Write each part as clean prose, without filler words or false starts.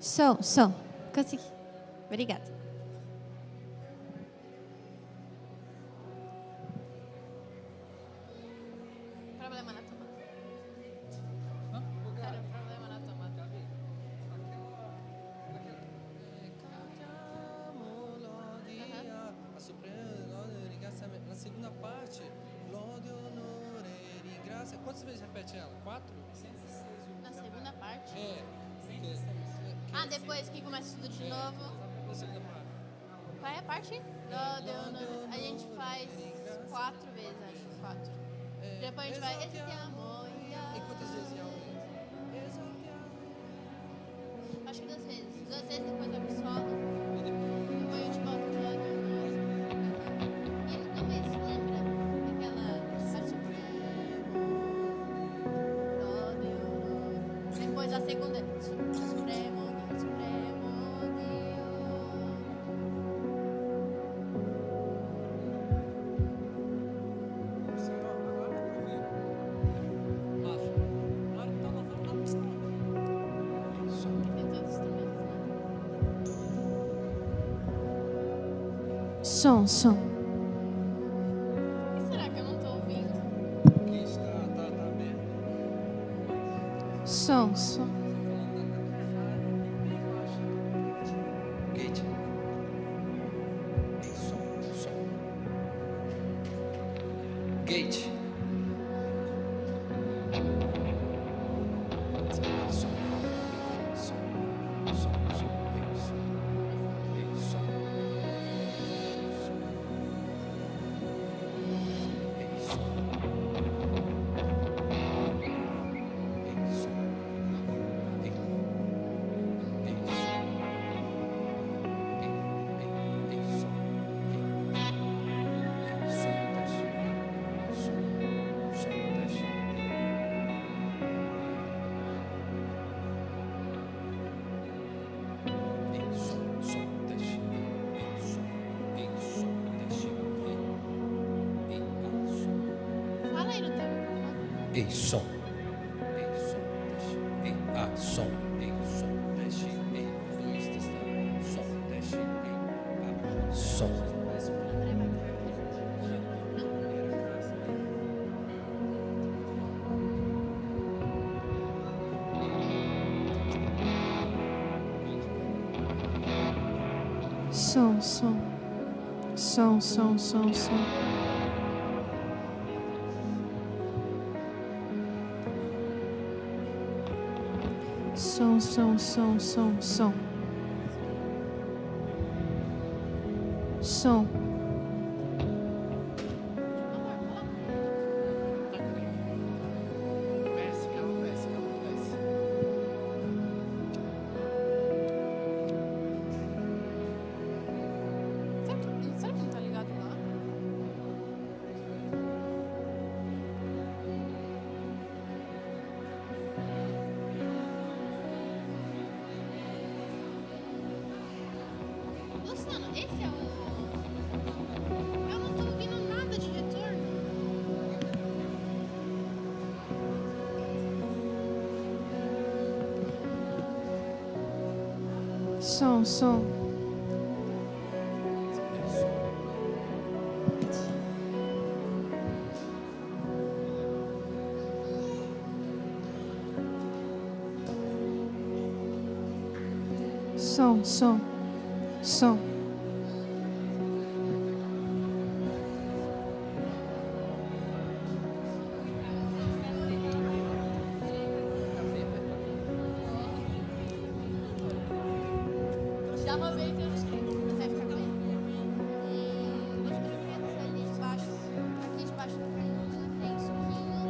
Som. Consegui. Obrigada. Problema na tomada. Cara, problema na tomada. Na segunda parte, lode, onore, ringrazia. Quantas vezes repete ela? 4? Na segunda parte? Depois que começa tudo de novo. Na segunda parte. Qual é a parte? A gente faz 4 vezes, acho. 4. Depois a gente vai. E quantas vezes Acho que 2 vezes. 2 vezes depois vai pro solo. Depois a gente volta pro lado. E no começo, lembra? Aquela parte suprema. Depois a segunda. Supremo. Som. O que será que eu não tô ouvindo? Aqui está aberto. Som. Gate. Som. Gate. Fala aí no teu microfone. Ei, som. Ei, ah, som. Ei, som, teste. Ei, luz, testando. Som, teste. Ei, ah, som. Som. Som. Será que não tá ligado lá? Luciano, esse é o... Eu não tô ouvindo nada de retorno. Som. Som. Já roubei teu escrito. Você vai ficar com ele. E os brinquedos ali debaixo, aqui debaixo da coluna, tem suquinho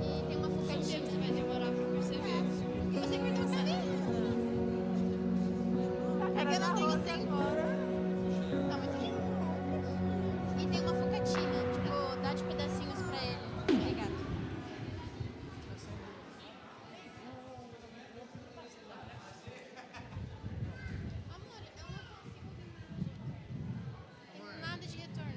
e tem uma foguetinha que você vai demorar pra perceber. E você cortou a cabelo. É que eu não tenho tempo. Tá muito lindo. E tem uma focatina, tipo, dá de pedacinhos pra ele. Obrigada. Amor, eu não consigo nada de retorno.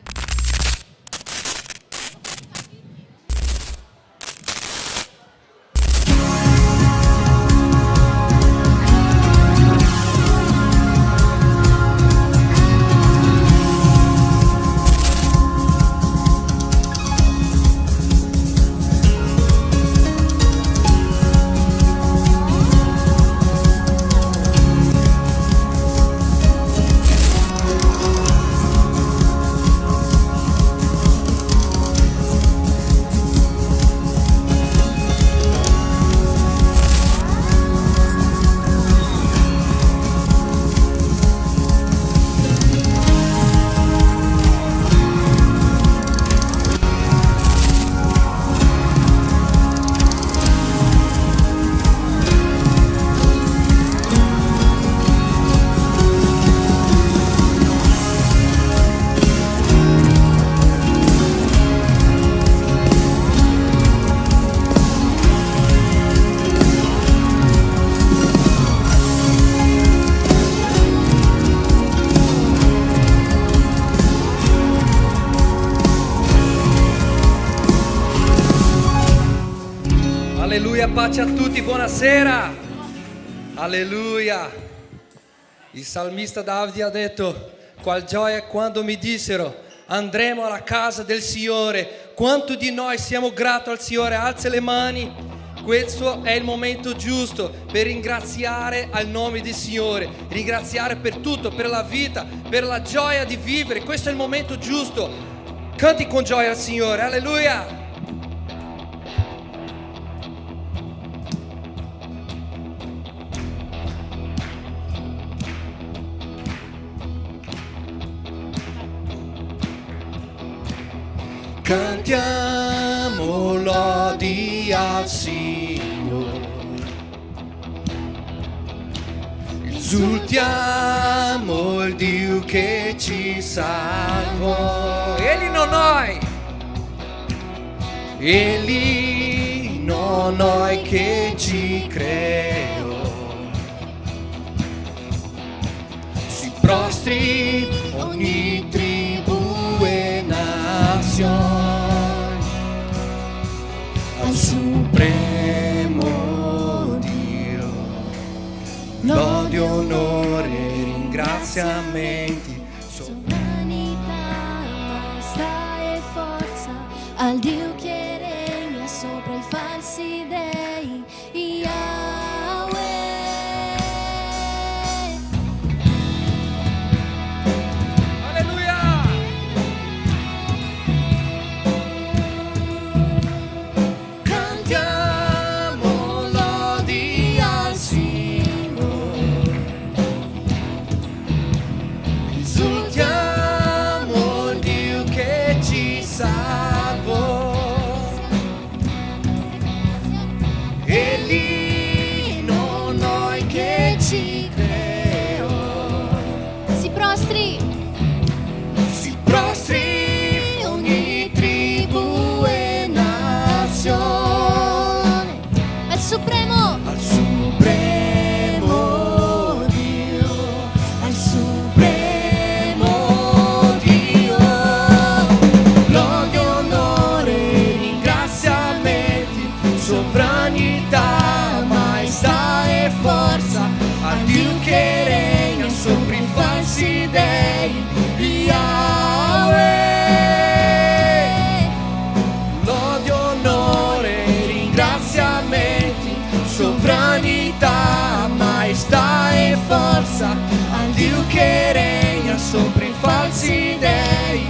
Alleluia, pace a tutti, buonasera. Alleluia. Il salmista Davide ha detto: qual gioia quando mi dissero andremo alla casa del Signore. Quanto di noi siamo grati al Signore? Alza le mani. Questo è il momento giusto per ringraziare al nome del Signore, ringraziare per tutto, per la vita, per la gioia di vivere. Questo è il momento giusto. Canti con gioia al Signore, alleluia. Cantiamo lodi al Signore, esultiamo il Dio che ci salvò. Egli non noi che ci creò. Si prostri ogni tribù e nazione al supremo Dio, lode, onore, ringraziamenti, sovranità, maestà e forza al Dio che regna sopra i falsi dei, Yahweh. alleluia. Cantiamo lodi al Signore, esultiamo il Dio che ci salvò. Egli non noi che ci creò. Si prostri Ogni tribù e nazione al supremo, al supremo Dio, al supremo Dio, lode, onore, ringraziamenti, sovranità, maestà e forza al Dio che regna sopra i falsi dei, Yahweh. Lode, onore, ringraziamenti, sovranità, maestà e forza al Dio che regna sopra i falsi dei,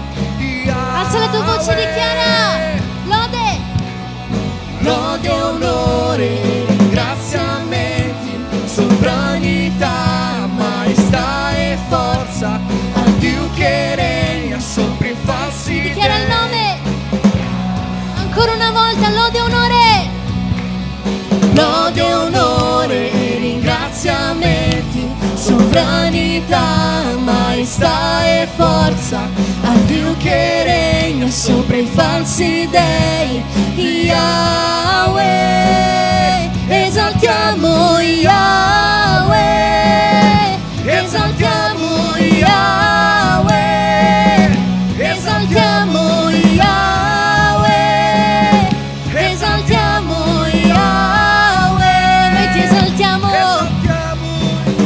alza la tua voce, dichiara lode, lode, onore, ringraziamenti, sovranità, maestà e forza al Dio che regna sopra i falsi dichiara il dei. nome, ancora una volta, lode, onore, Lode, onore, ringraziamenti, sovranità, maestà e forza al Dio che regna sopra i falsi dei, Yahweh. Esaltiamo Yahweh, esaltiamo Yahweh, esaltiamo Yahweh, esaltiamo Yahweh. noi ti esaltiamo,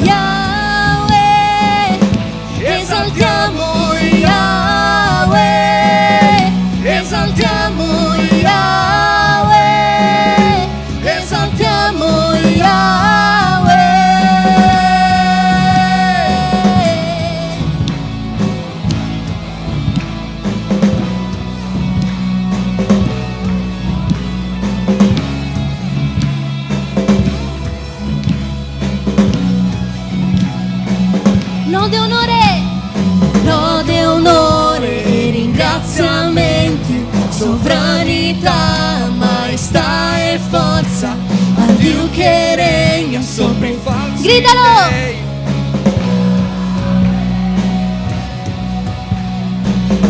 Yahweh, Esaltiamo Yahweh, esaltiamo Yahweh, esaltiamo Yahweh. lode, onore, Ringraziamenti, sovranità, maestà e forza al Dio che regna sopra i falsi Gridalo! dei.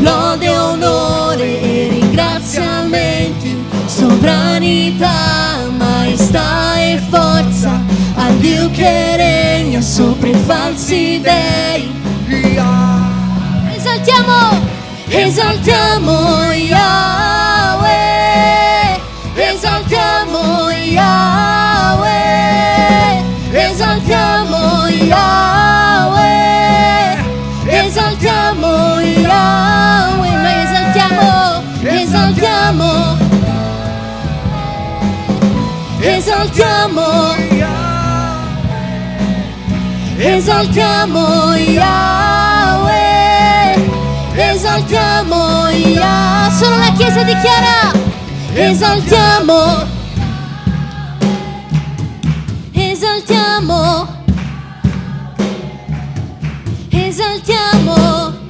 Lode, onore e ringraziamenti, sovranità, maestà e forza al Dio che regna sopra i falsi dei. esaltiamo Yahweh, esaltiamo Yahweh. esaltiamo Yahweh, esaltiamo Yahweh. Solo la Chiesa dichiara: esaltiamo, esaltiamo, esaltiamo.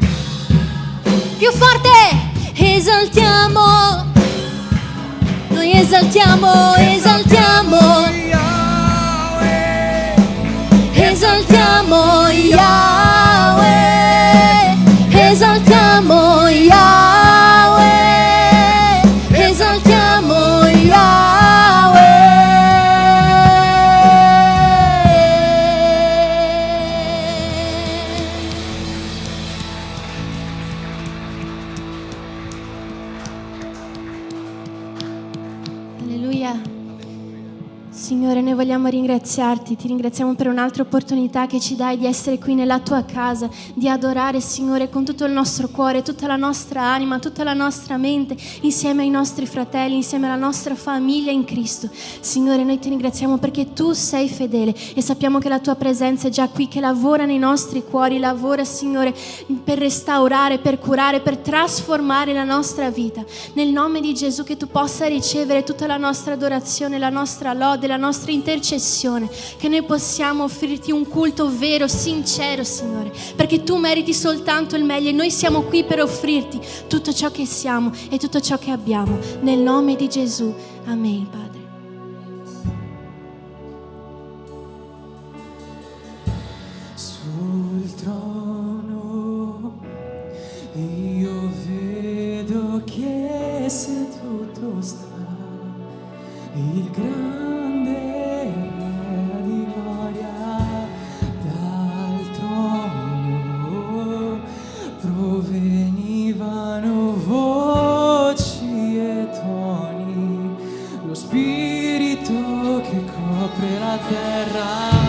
Più forte, esaltiamo. Noi esaltiamo, esaltiamo, esaltiamo Yahweh, esaltiamo Yahweh, esaltiamo Yahweh. Alleluia. Signore, noi vogliamo ringraziarti, ti ringraziamo per un'altra opportunità che ci dai di essere qui nella tua casa, di adorare, Signore, con tutto il nostro cuore, tutta la nostra anima, tutta la nostra mente, insieme ai nostri fratelli, insieme alla nostra famiglia in Cristo. Signore, noi ti ringraziamo perché tu sei fedele e sappiamo che la tua presenza è già qui, che lavora nei nostri cuori, lavora, Signore, per restaurare, per curare, per trasformare la nostra vita. Nel nome di Gesù, che tu possa ricevere tutta la nostra adorazione, la nostra lode, la nostra intercessione, che noi possiamo offrirti un culto vero, sincero, Signore, perché tu meriti soltanto il meglio e noi siamo qui per offrirti tutto ciò che siamo e tutto ciò che abbiamo. Nel nome di Gesù, amen, Padre. Sul trono io vedo che seduto sta il grande Re di gloria. Dal trono provenivano voci e toni, lo spirito che copre la terra.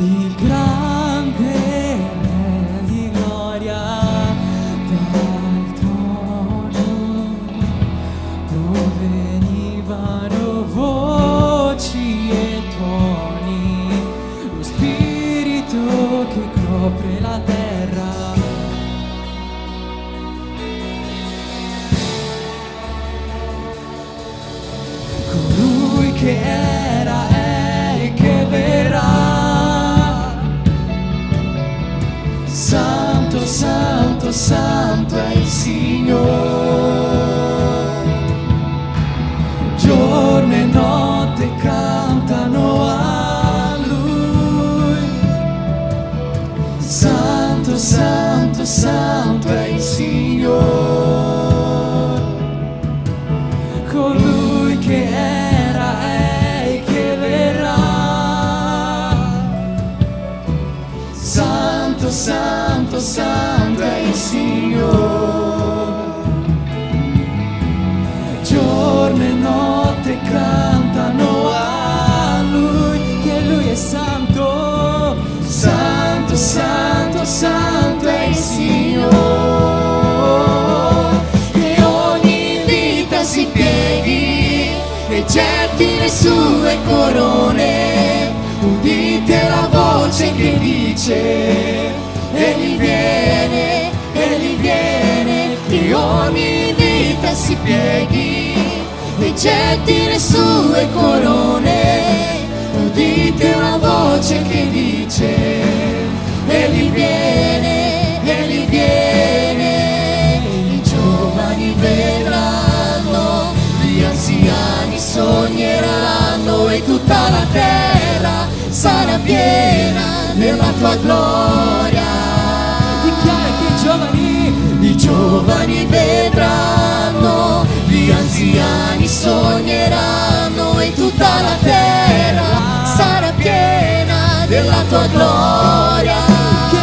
Il grande Re di gloria, dal trono provenivano voci e tuoni, lo spirito che copre la terra. Colui che era, è e che verrà. Santo, santo, santo è il Signore. Giorno e notte cantano a Lui. Santo, santo, santo è il Signore. Colui che era, è e che verrà. Santo, santo, santo è il Signore. Giorno e notte cantano a Lui, che Lui è santo. Santo, santo, santo è il Signore. Che ogni vita si pieghi e getti le sue corone. Udite la voce che dice: Egli viene, che ogni vita si pieghi e getti le sue corone. Udite la voce che dice: Egli viene, i giovani vedranno, gli anziani sogneranno e tutta la terra sarà piena della tua gloria. Dichiara che i giovani vedranno, gli anziani sogneranno e tutta la terra sarà piena della tua gloria. Che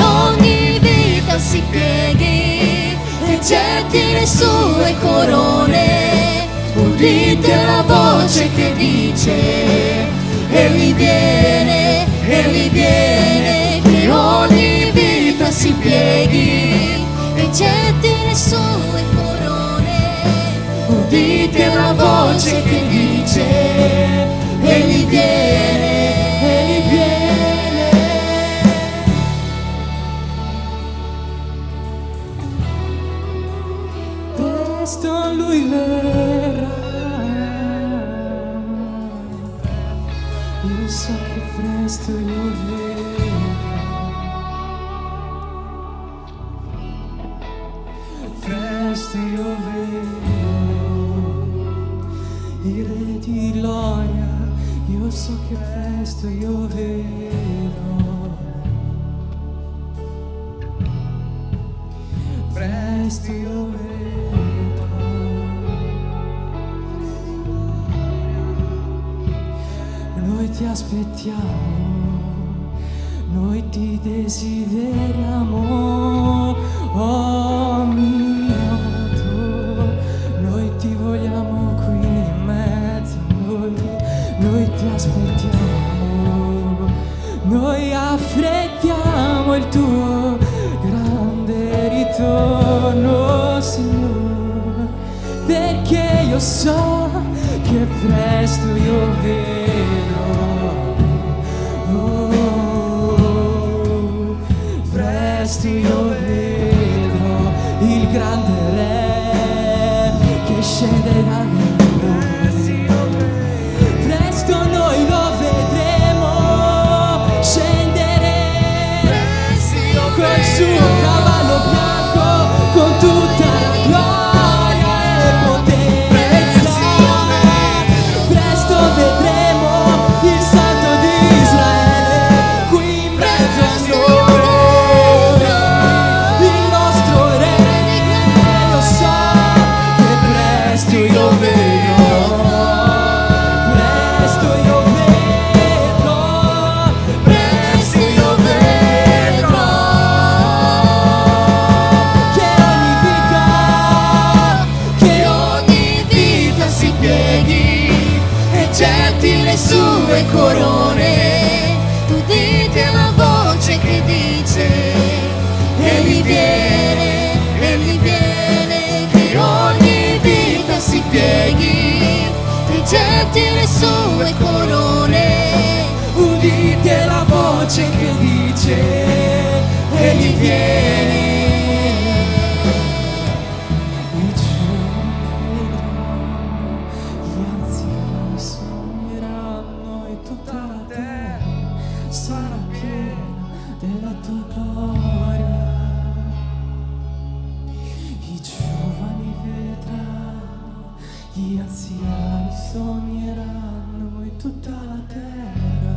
ogni vita si pieghi e getti le sue corone. Udite la voce che dice: egli viene, che ogni vita si pieghi e getti le sue corone. Udite la voce che dice: egli viene, egli viene. Presto lui verrà. Io so che presto io verrò. Presto io verrò. Il Re di gloria. Io so che presto io verrò. Presto io verrò. Noi ti aspettiamo, noi ti desideriamo, oh mio Dio, noi ti vogliamo qui in mezzo a noi ti aspettiamo, noi affrettiamo il tuo grande ritorno, Signore, perché io so che presto io vedrò, oh, presto io vedrò il grande Re che scenderà nel mondo. Presto noi lo vedremo scendere col suo cavallo bianco con tutta la gloria e potenza. Presto vedremo il Santo di Israele qui in mezzo a noi, il nostro Re. Io so che presto io vedrò, presto io vedrò, presto io vedrò che ogni vita si pieghi e getti le sue corone. Udite la voce che dice: egli viene, che ogni vita si pieghi e getti le sue corone. Udite la voce che dice: egli viene. I giovani vedranno, gli anziani sogneranno e tutta la terra sarà piena della tua gloria. I giovani vedranno, gli anziani sogneranno e tutta la terra.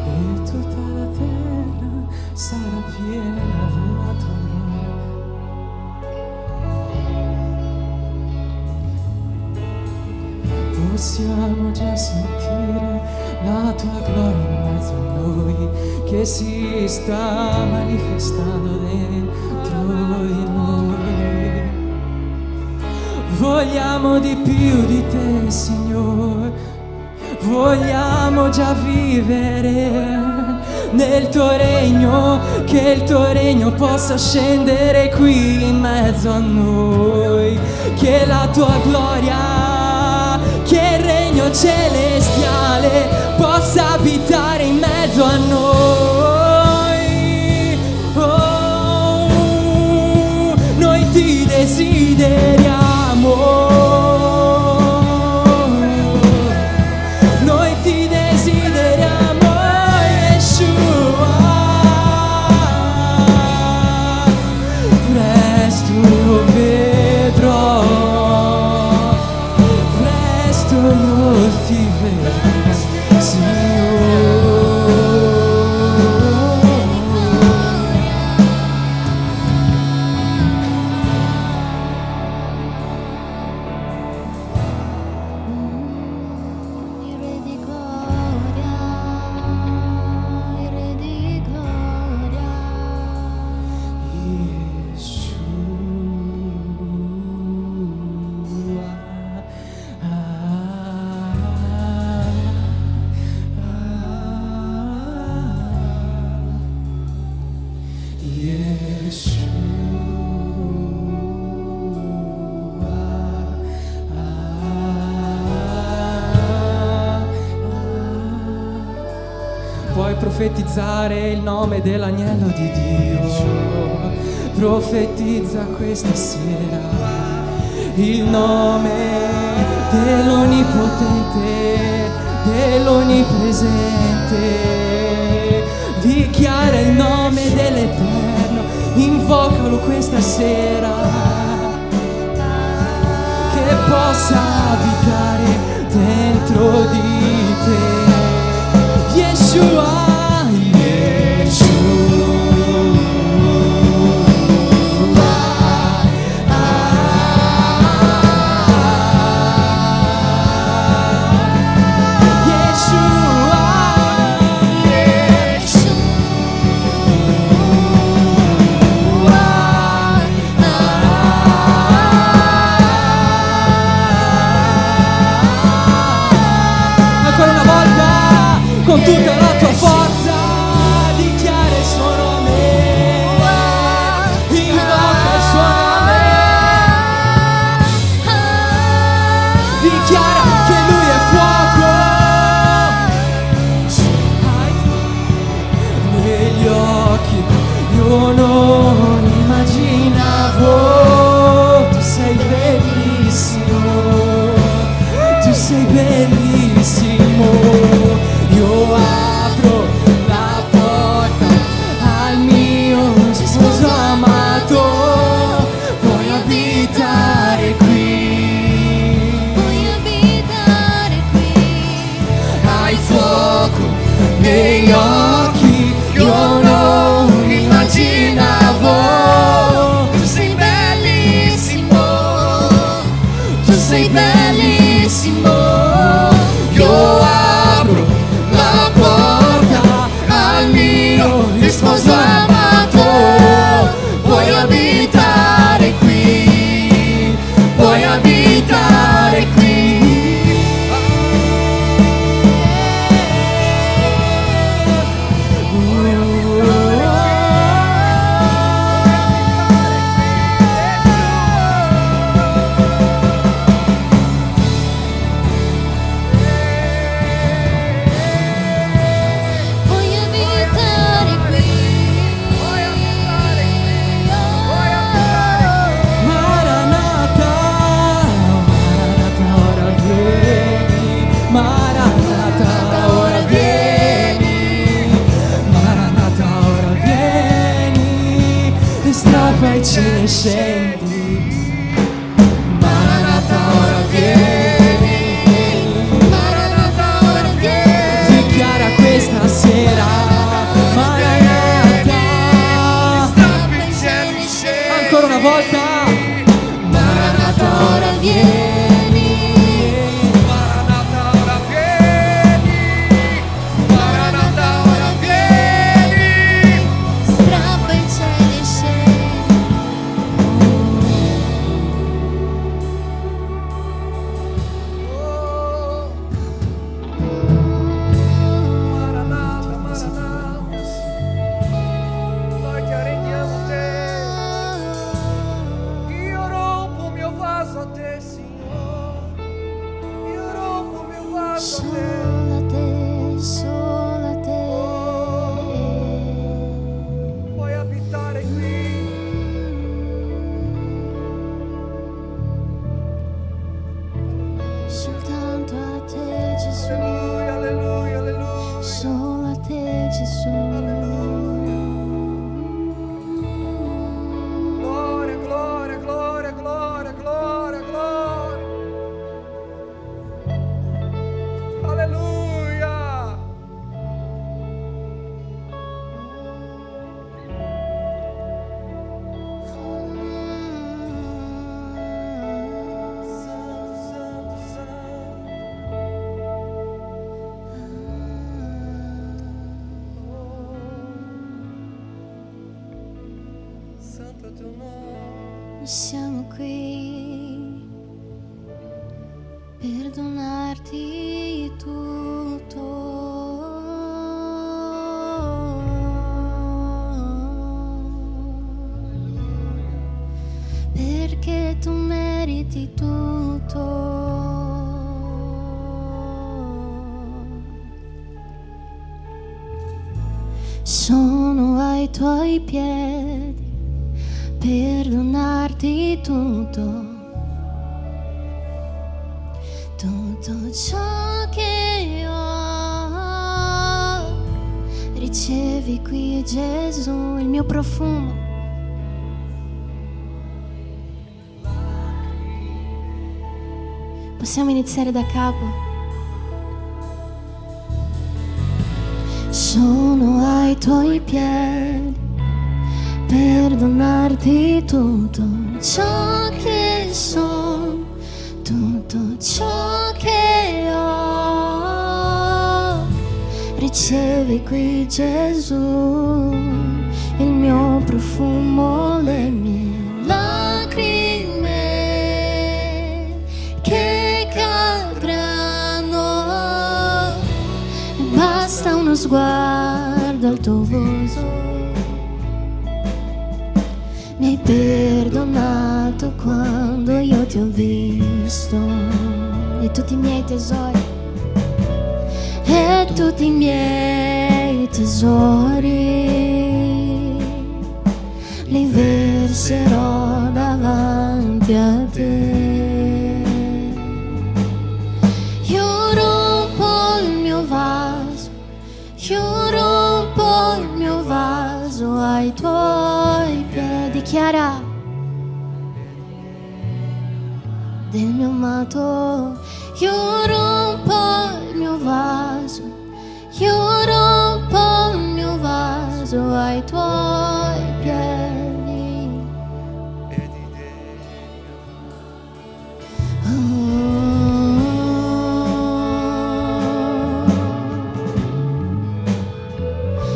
E tutta la terra sarà piena della tua gloria. Possiamo già sentire la tua gloria in mezzo a noi, che si sta manifestando dentro di noi. Vogliamo di più di te, Signore, vogliamo già vivere nel tuo regno, che il tuo regno possa scendere qui in mezzo a noi, che la tua gloria, che il regno celestiale possa abitare in mezzo a noi. Oh, noi ti desideriamo. Noi ti desideriamo, Yeshua. Presto io vedrò, presto io ti vedrò. puoi profetizzare il nome dell'agnello di Dio. Profetizza questa sera il nome dell'Onnipotente, dell'Onnipresente. Dichiara il nome dell'Eterno, invocalo questa sera, che possa abitare dentro di te. Yeshua, con tutta la tua forza, dichiara il suo nome, invoca il suo nome, dichiara che lui è fuoco. Negli occhi io non immaginavo, tu sei bellissimo, tu sei bellissimo. Io apro la porta al mio sposo amato, puoi abitare qui, Puoi abitare qui. hai fuoco negli occhi, io non immaginavo, tu sei bellissimo, tu sei bellissimo. Io apro la porta al mio sposo amato, puoi abitare qui, puoi abitare qui. Puoi abitare qui. Maranatha, Maranatha, ora vieni, Maranatha, ora vieni, Maranatha, ora vieni, e strappa i cieli e scendi. Maranatha, ora vieni, Maranatha, ora vieni, dichiara questa sera, Maranatha, ancora una volta, Maranatha, ora vieni, Maranatha, ora vieni, Maranatha, ora vieni. Strappa il cielo e scendi. Maranatha, Maranatha, noi ti arrendiamo a te. Io rompo il mio vaso a te, Signore. Io rompo il mio vaso a te. Solo a te, solo a te. Puoi abitare qui. Soltanto a te, Gesù. Alleluia, alleluia, alleluia. Solo a te, Gesù. Gloria, gloria, gloria, gloria, gloria, gloria. Alleluia. Santo, santo, santo. Santo è il tuo nome. Siamo qui per donarti tutto. Perché tu meriti tutto. Sono ai tuoi piedi per donarti tutto, tutto ciò che ho. Ricevi qui Gesù, il mio profumo. Possiamo iniziare da capo. Sono ai tuoi piedi per donarti tutto ciò che sono, tutto ciò che ho. Ricevi qui Gesù, il mio profumo, le mie lacrime che cadranno. Basta uno sguardo al tuo volto, mi hai perdonato quando io ti ho visto, e tutti i miei tesori, e tutti i miei tesori li verserò davanti a te. Io rompo il mio vaso, io rompo il mio vaso ai tuoi piedi. Dichiara del mio amato. Io rompo il mio vaso, io rompo il mio vaso ai tuoi piedi.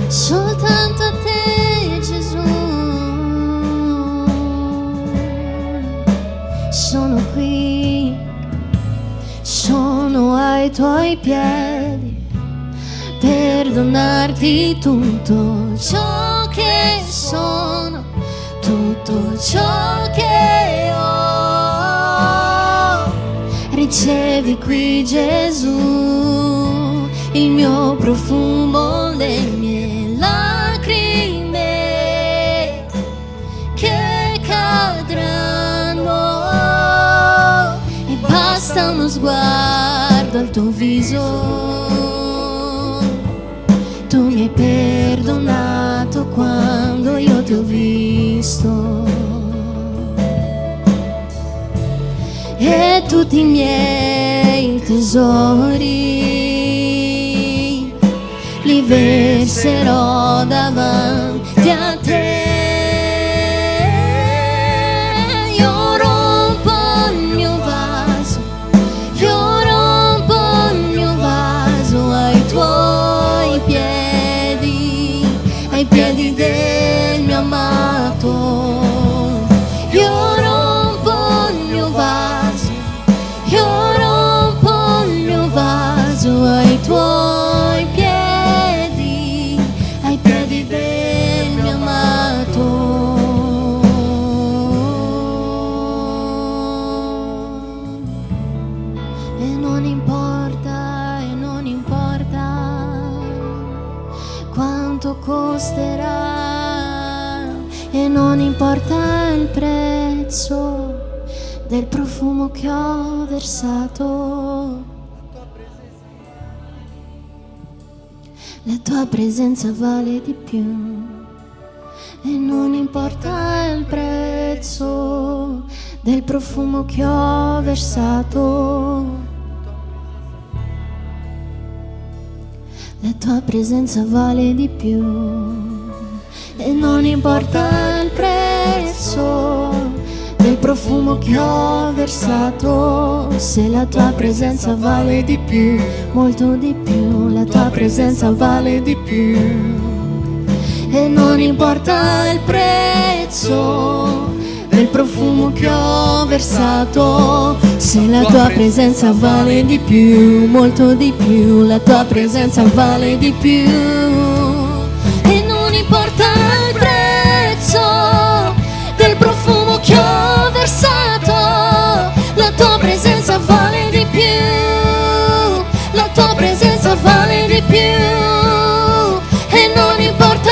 Soltanto a te, Gesù, sono qui, sono ai tuoi piedi per donarti tutto ciò che sono, tutto ciò che ho. Ricevi qui Gesù, il mio profumo, le mie lacrime che cadranno, e basta uno sguardo al tuo viso. Tu mi hai perdonato quando io ti ho visto, e tutti i miei tesori li verserò davanti a te. Io rompo il mio vaso, io rompo il mio vaso ai tuoi piedi, ai piedi del mio amato. Io rompo il mio vaso, io rompo il mio vaso ai tuoi piedi, ai piedi del mio amato. E non importa quanto costerà, e non importa il prezzo del profumo che ho versato. La tua presenza vale di più, e non importa il prezzo del profumo che ho versato. La tua presenza vale di più, e non importa il prezzo del profumo che ho versato. Se la tua presenza vale di più, molto di più, la tua presenza vale di più, e non importa il prezzo del profumo che ho versato. Se la tua presenza vale di più, molto di più, la tua presenza vale di più, e non importa il prezzo del profumo che ho versato. La tua presenza vale di più, la tua presenza vale di più, e non importa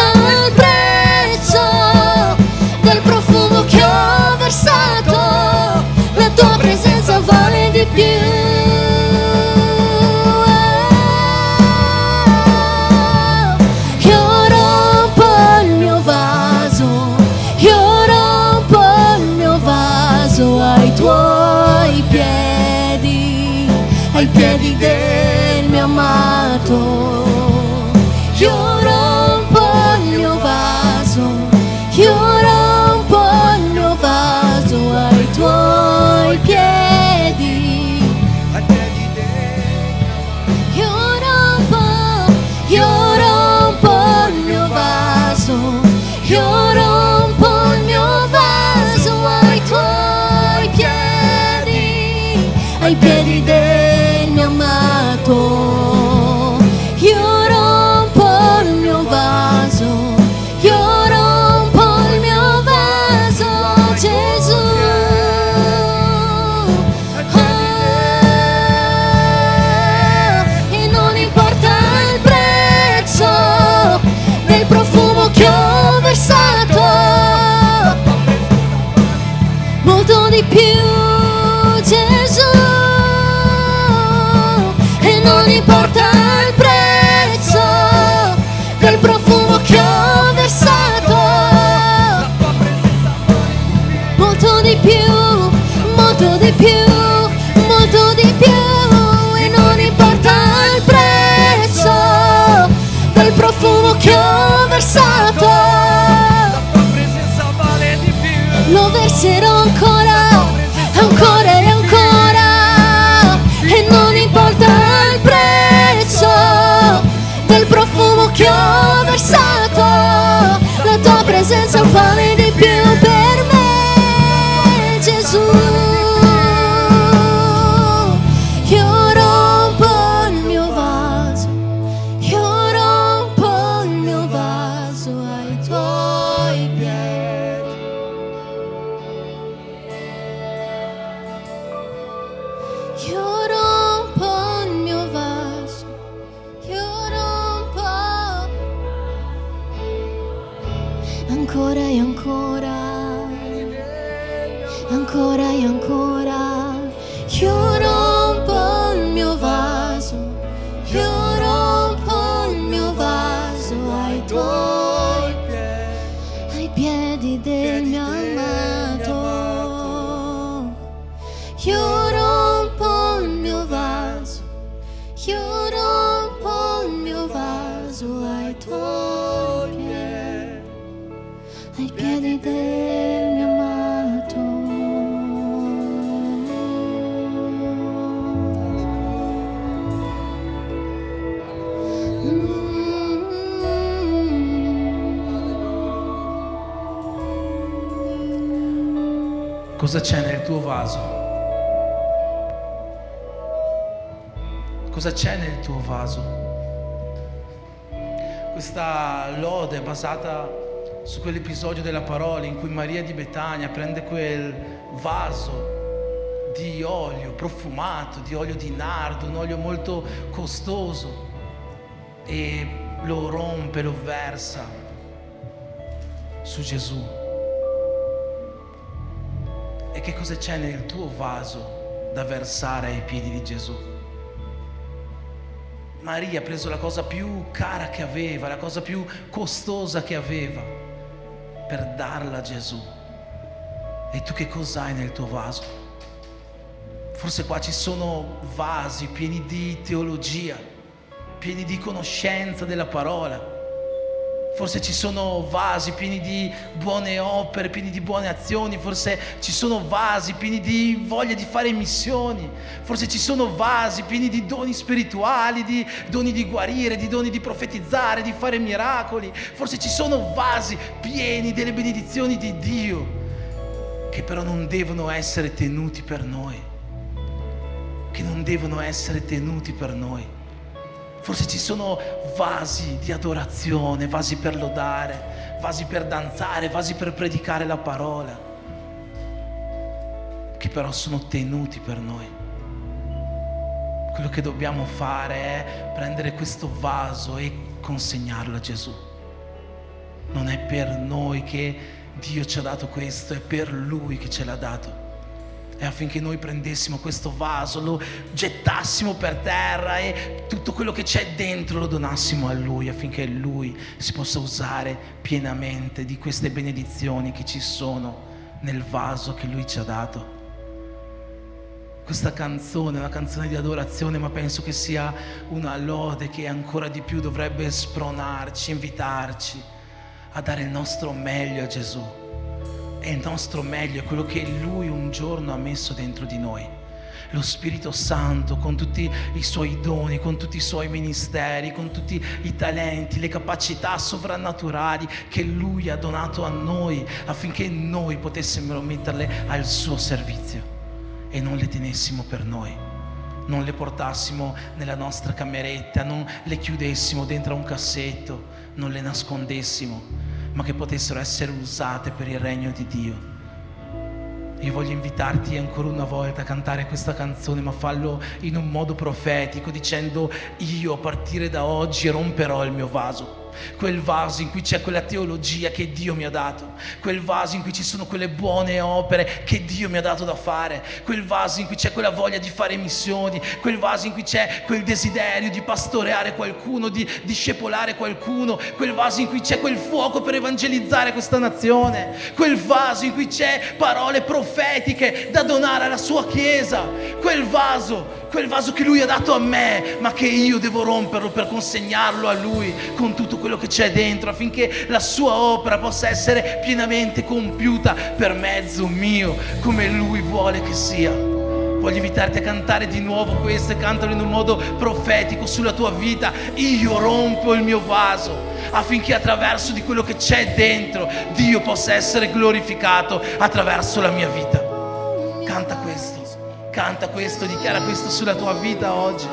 piedi del mio amato. Io rompo il mio vaso, io rompo il mio vaso ai tuoi piedi. Io rompo il mio vaso, io rompo il mio vaso ai tuoi piedi, ai piedi del mio amato. Io rompo il mio vaso, io rompo il mio vaso, Gesù. E non importa il prezzo del profumo che ho versato, molto di più, Gesù. E non importa il prezzo del profumo che ho versato, molto di più, molto di più, molto di più. E non importa il prezzo del profumo che ho versato, lo verserò ancora, ancora e ancora. E non importa il prezzo del profumo che ho versato, la tua presenza vale di più per me, Gesù. Io rompo il mio vaso, io rompo il mio vaso ai tuoi piedi. Io rompo il mio vaso, io rompo ancora e ancora, ancora e ancora. Io rompo il mio vaso, io rompo il mio vaso ai tuoi piedi, ai piedi del mio amato. Io rompo il mio vaso, io rompo il mio vaso ai tuoi piedi, ai piedi del mio amato. Cosa c'è nel tuo vaso? Cosa c'è nel tuo vaso? Questa lode è basata su quell'episodio della parola in cui Maria di Betania prende quel vaso di olio profumato, di olio di nardo, un olio molto costoso, e lo rompe, lo versa su Gesù. E che cosa c'è nel tuo vaso da versare ai piedi di Gesù? Maria ha preso la cosa più cara che aveva, la cosa più costosa che aveva, per darla a Gesù. E tu che cos'hai nel tuo vaso? Forse qua ci sono vasi pieni di teologia, pieni di conoscenza della parola. Forse ci sono vasi pieni di buone opere, pieni di buone azioni. Forse ci sono vasi pieni di voglia di fare missioni. Forse ci sono vasi pieni di doni spirituali, di doni di guarire, di doni di profetizzare, di fare miracoli. Forse ci sono vasi pieni delle benedizioni di Dio, che però non devono essere tenuti per noi. Che non devono essere tenuti per noi. Forse ci sono vasi di adorazione, vasi per lodare, vasi per danzare, vasi per predicare la parola, che però sono tenuti per noi. Quello che dobbiamo fare è prendere questo vaso e consegnarlo a Gesù. Non è per noi che Dio ci ha dato questo, è per Lui che ce l'ha dato. E affinché noi prendessimo questo vaso, lo gettassimo per terra e tutto quello che c'è dentro lo donassimo a Lui, affinché Lui si possa usare pienamente di queste benedizioni che ci sono nel vaso che Lui ci ha dato. questa canzone è una canzone di adorazione, ma penso che sia una lode che ancora di più dovrebbe spronarci, invitarci a dare il nostro meglio a Gesù. E il nostro meglio è quello che Lui un giorno ha messo dentro di noi. Lo Spirito Santo con tutti i suoi doni, con tutti i suoi ministeri, con tutti i talenti, le capacità sovrannaturali che Lui ha donato a noi affinché noi potessimo metterle al suo servizio e non le tenessimo per noi, non le portassimo nella nostra cameretta, non le chiudessimo dentro a un cassetto, non le nascondessimo, ma che potessero essere usate per il regno di Dio. Io voglio invitarti ancora una volta a cantare questa canzone, ma fallo in un modo profetico, dicendo: io a partire da oggi romperò il mio vaso. Quel vaso in cui c'è quella teologia che Dio mi ha dato, quel vaso in cui ci sono quelle buone opere che Dio mi ha dato da fare, quel vaso in cui c'è quella voglia di fare missioni, quel vaso in cui c'è quel desiderio di pastoreare qualcuno, di discepolare qualcuno, quel vaso in cui c'è quel fuoco per evangelizzare questa nazione, quel vaso in cui c'è parole profetiche da donare alla sua chiesa, quel vaso che Lui ha dato a me, ma che io devo romperlo per consegnarlo a Lui con tutto quello che c'è dentro, affinché la sua opera possa essere pienamente compiuta per mezzo mio, come Lui vuole che sia. Voglio invitarti a cantare di nuovo questo, e cantalo in un modo profetico sulla tua vita. Io rompo il mio vaso, affinché attraverso di quello che c'è dentro Dio possa essere glorificato attraverso la mia vita. Canta questo, dichiara questo sulla tua vita oggi.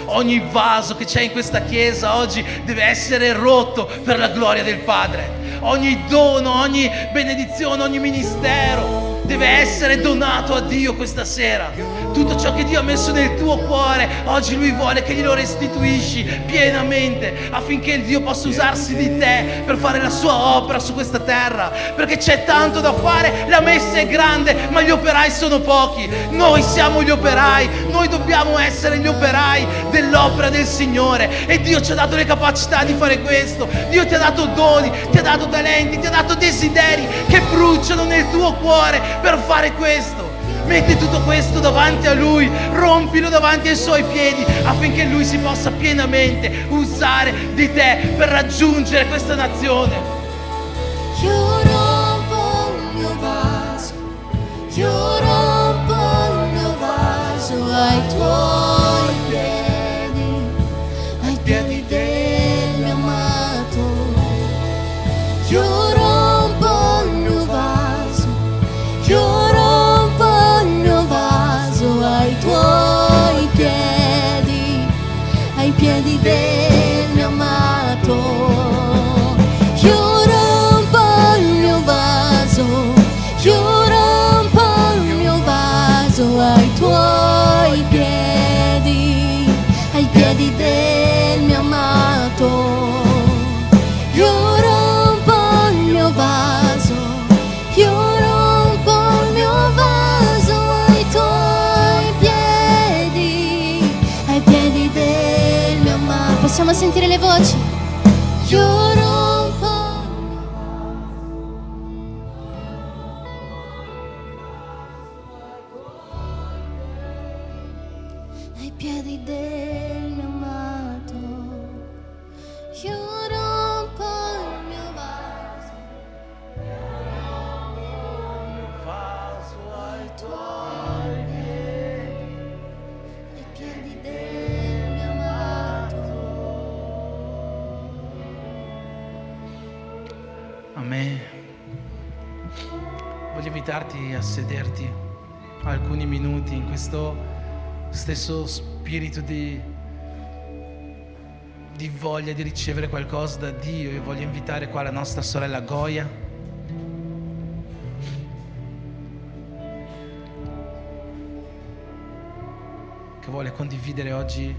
Ogni vaso che c'è in questa chiesa oggi deve essere rotto per la gloria del Padre. Ogni dono, ogni benedizione, ogni ministero deve essere donato a Dio questa sera. Tutto ciò che Dio ha messo nel tuo cuore, oggi Lui vuole che glielo restituisci pienamente, affinché Dio possa usarsi di te per fare la sua opera su questa terra, perché c'è tanto da fare. La messa è grande, ma gli operai sono pochi. Noi siamo gli operai, noi dobbiamo essere gli operai dell'opera del Signore, e Dio ci ha dato le capacità di fare questo. Dio ti ha dato doni, ti ha dato talenti, ti ha dato desideri che bruciano nel tuo cuore per fare questo. Metti tutto questo davanti a Lui, rompilo davanti ai Suoi piedi, affinché Lui si possa pienamente usare di te per raggiungere questa nazione. Io rompo il mio vaso, io rompo il mio vaso ai tuoi piedi, ai piedi del mio amato. Io rompo il mio vaso, io rompo il mio vaso ai tuoi piedi, ai piedi del mio amato. Io rompo il mio vaso, io rompo il mio vaso ai tuoi piedi, ai piedi del mio amato. Io rompo il mio vaso, io rompo il mio vaso ai tuoi piedi, ai piedi del mio amato. Possiamo sentire le voci? Io rompo ai piedi del mio amato. Io rompo il mio vaso, ai tuoi piedi, ai piedi del mio amato. Amen. Voglio invitarti a sederti alcuni minuti in questo stesso spirito di voglia di ricevere qualcosa da Dio. Io voglio invitare qua la nostra sorella Goia, che vuole condividere oggi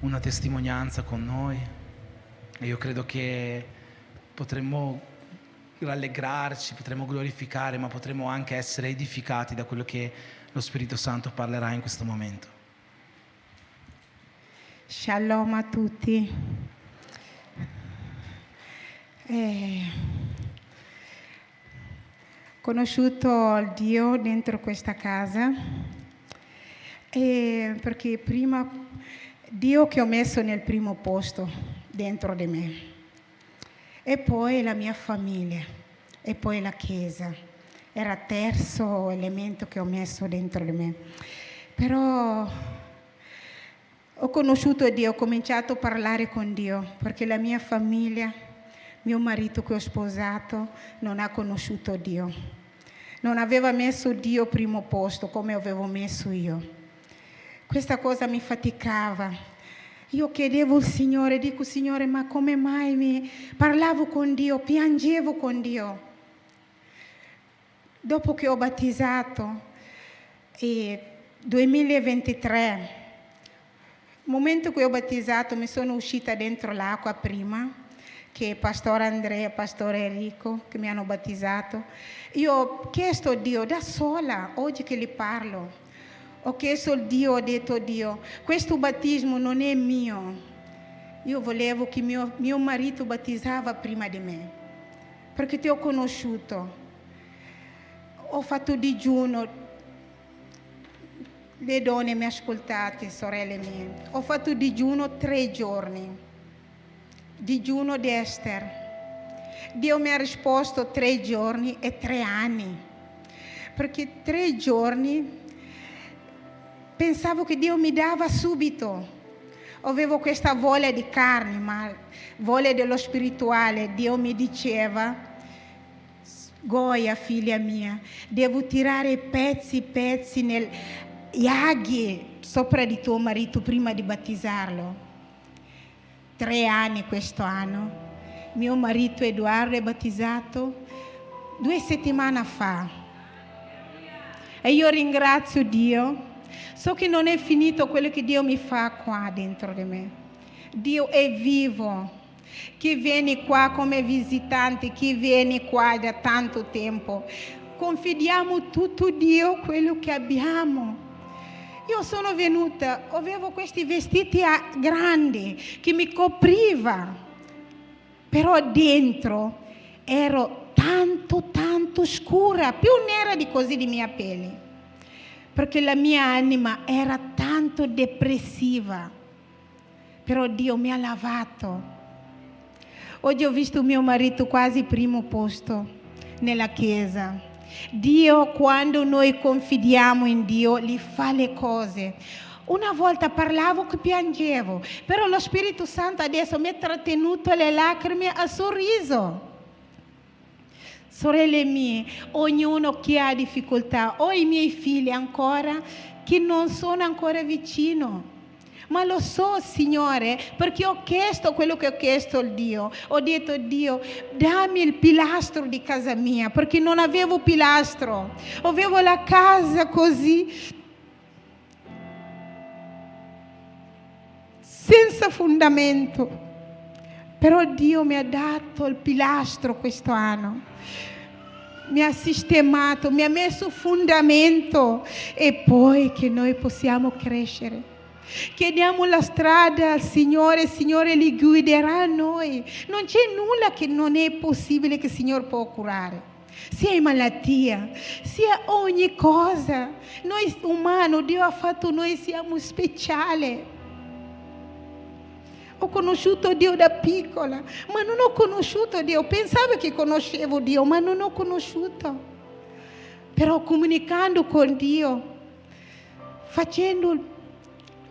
una testimonianza con noi, e io credo che potremmo rallegrarci, potremmo glorificare, ma potremmo anche essere edificati da quello che lo Spirito Santo parlerà in questo momento. Shalom a tutti. conosciuto il Dio dentro questa casa, perché prima Dio che ho messo nel primo posto dentro di me, e poi la mia famiglia, e poi la Chiesa. Era il terzo elemento che ho messo dentro di me. Però ho conosciuto Dio, ho cominciato a parlare con Dio, perché la mia famiglia, mio marito che ho sposato, non ha conosciuto Dio. Non aveva messo Dio primo posto come avevo messo io. Questa cosa mi faticava. Io chiedevo al Signore, dico Signore, ma come mai parlavo con Dio, piangevo con Dio? Dopo che ho battezzato, 2023, il momento che ho battezzato mi sono uscita dentro l'acqua prima, che Pastore Andrea e Pastore Enrico che mi hanno battezzato. Io ho chiesto a Dio da sola, oggi che gli parlo, ho chiesto a Dio, ho detto Dio, questo battesimo non è mio. Io volevo che mio marito battezzava prima di me, perché ti ho conosciuto. Ho fatto digiuno, le donne mi ascoltate, sorelle mie. Ho fatto digiuno 3 giorni. Digiuno di Ester. Dio mi ha risposto 3 giorni e 3 anni, perché 3 giorni pensavo che Dio mi dava subito. Avevo questa voglia di carne, ma voglia dello spirituale. Dio mi diceva, Goia figlia mia, devo tirare pezzi negli aghi sopra di tuo marito prima di battezzarlo. 3 anni questo anno. Mio marito Edoardo è battezzato 2 settimane fa. E io ringrazio Dio. So che non è finito quello che Dio mi fa qua dentro di me. Dio è vivo. Chi viene qua come visitante, chi viene qua da tanto tempo, confidiamo tutto Dio quello che abbiamo. Io sono venuta, avevo questi vestiti grandi che mi copriva, però dentro ero tanto scura, più nera di così di mia pelle, perché la mia anima era tanto depressiva, però Dio mi ha lavato. Oggi ho visto mio marito quasi primo posto nella chiesa. Dio, quando noi confidiamo in Dio, gli fa le cose. Una volta parlavo che piangevo, però lo Spirito Santo adesso mi ha trattenuto le lacrime a sorriso. Sorelle mie, ognuno che ha difficoltà, ho i miei figli ancora che non sono ancora vicino. Ma lo so, Signore, perché ho chiesto quello che ho chiesto al Dio. Ho detto, Dio, dammi il pilastro di casa mia, perché non avevo pilastro. Avevo la casa così, senza fondamento. Però Dio mi ha dato il pilastro questo anno. Mi ha sistemato, mi ha messo fondamento, e poi che noi possiamo crescere. Chiediamo la strada al Signore, il Signore li guiderà a noi. Non c'è nulla che non è possibile che il Signore può curare, sia in malattia, sia ogni cosa. Noi umani, Dio ha fatto noi, siamo speciali. Ho conosciuto Dio da piccola, ma non ho conosciuto Dio. Pensavo che conoscevo Dio, ma non ho conosciuto. Però comunicando con Dio, facendo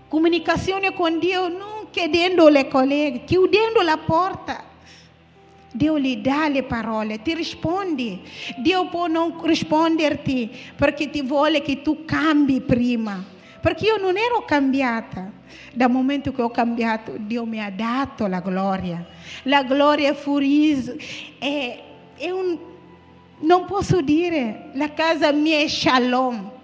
comunicazione con Dio, non chiedendo le colleghe, chiudendo la porta. Dio gli dà le parole, ti rispondi. Dio può non risponderti perché ti vuole che tu cambi prima. Perché io non ero cambiata. Dal momento che ho cambiato, Dio mi ha dato la gloria. La gloria furiso. Non posso dire, la casa mia è shalom.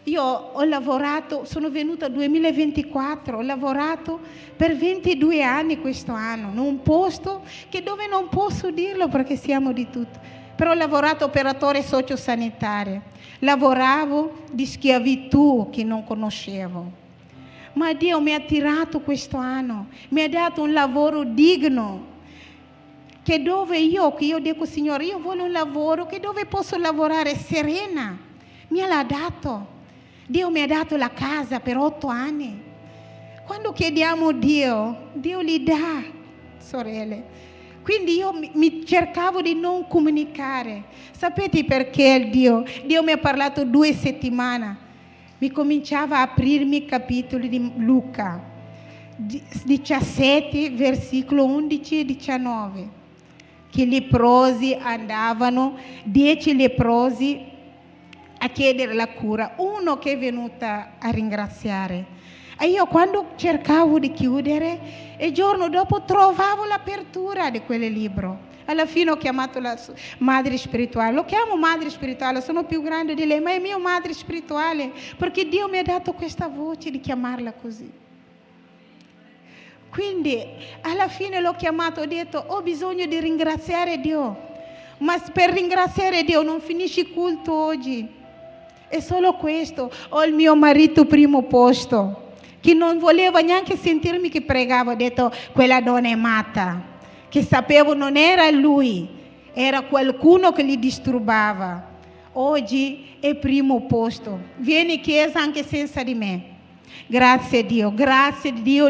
Io ho lavorato, sono venuta nel 2024, ho lavorato per 22 anni questo anno, in un posto che dove non posso dirlo perché siamo di tutto, però ho lavorato operatore sociosanitario, lavoravo di schiavitù che non conoscevo, ma Dio mi ha tirato questo anno, mi ha dato un lavoro digno. che io dico, Signore, io voglio un lavoro che dove posso lavorare serena. Mi l'ha dato. Dio mi ha dato la casa per 8 anni. Quando chiediamo a Dio, Dio li dà, sorelle. Quindi io mi cercavo di non comunicare. Sapete perché Dio mi ha parlato 2 settimane. Mi cominciava a aprirmi i capitoli di Luca 17, versicolo 11 e 19. Che i leprosi andavano, 10 leprosi a chiedere la cura, uno che è venuto a ringraziare. E io quando cercavo di chiudere, e il giorno dopo trovavo l'apertura di quel libro. Alla fine ho chiamato la madre spirituale, lo chiamo madre spirituale, sono più grande di lei, ma è mia madre spirituale, perché Dio mi ha dato questa voce di chiamarla così. Quindi alla fine l'ho chiamato, ho detto, ho bisogno di ringraziare Dio, ma per ringraziare Dio non finisce il culto oggi, è solo questo. Ho il mio marito primo posto, che non voleva neanche sentirmi che pregavo, ho detto, quella donna è matta, che sapevo non era lui, era qualcuno che li disturbava. Oggi è primo posto, viene in chiesa anche senza di me. Grazie Dio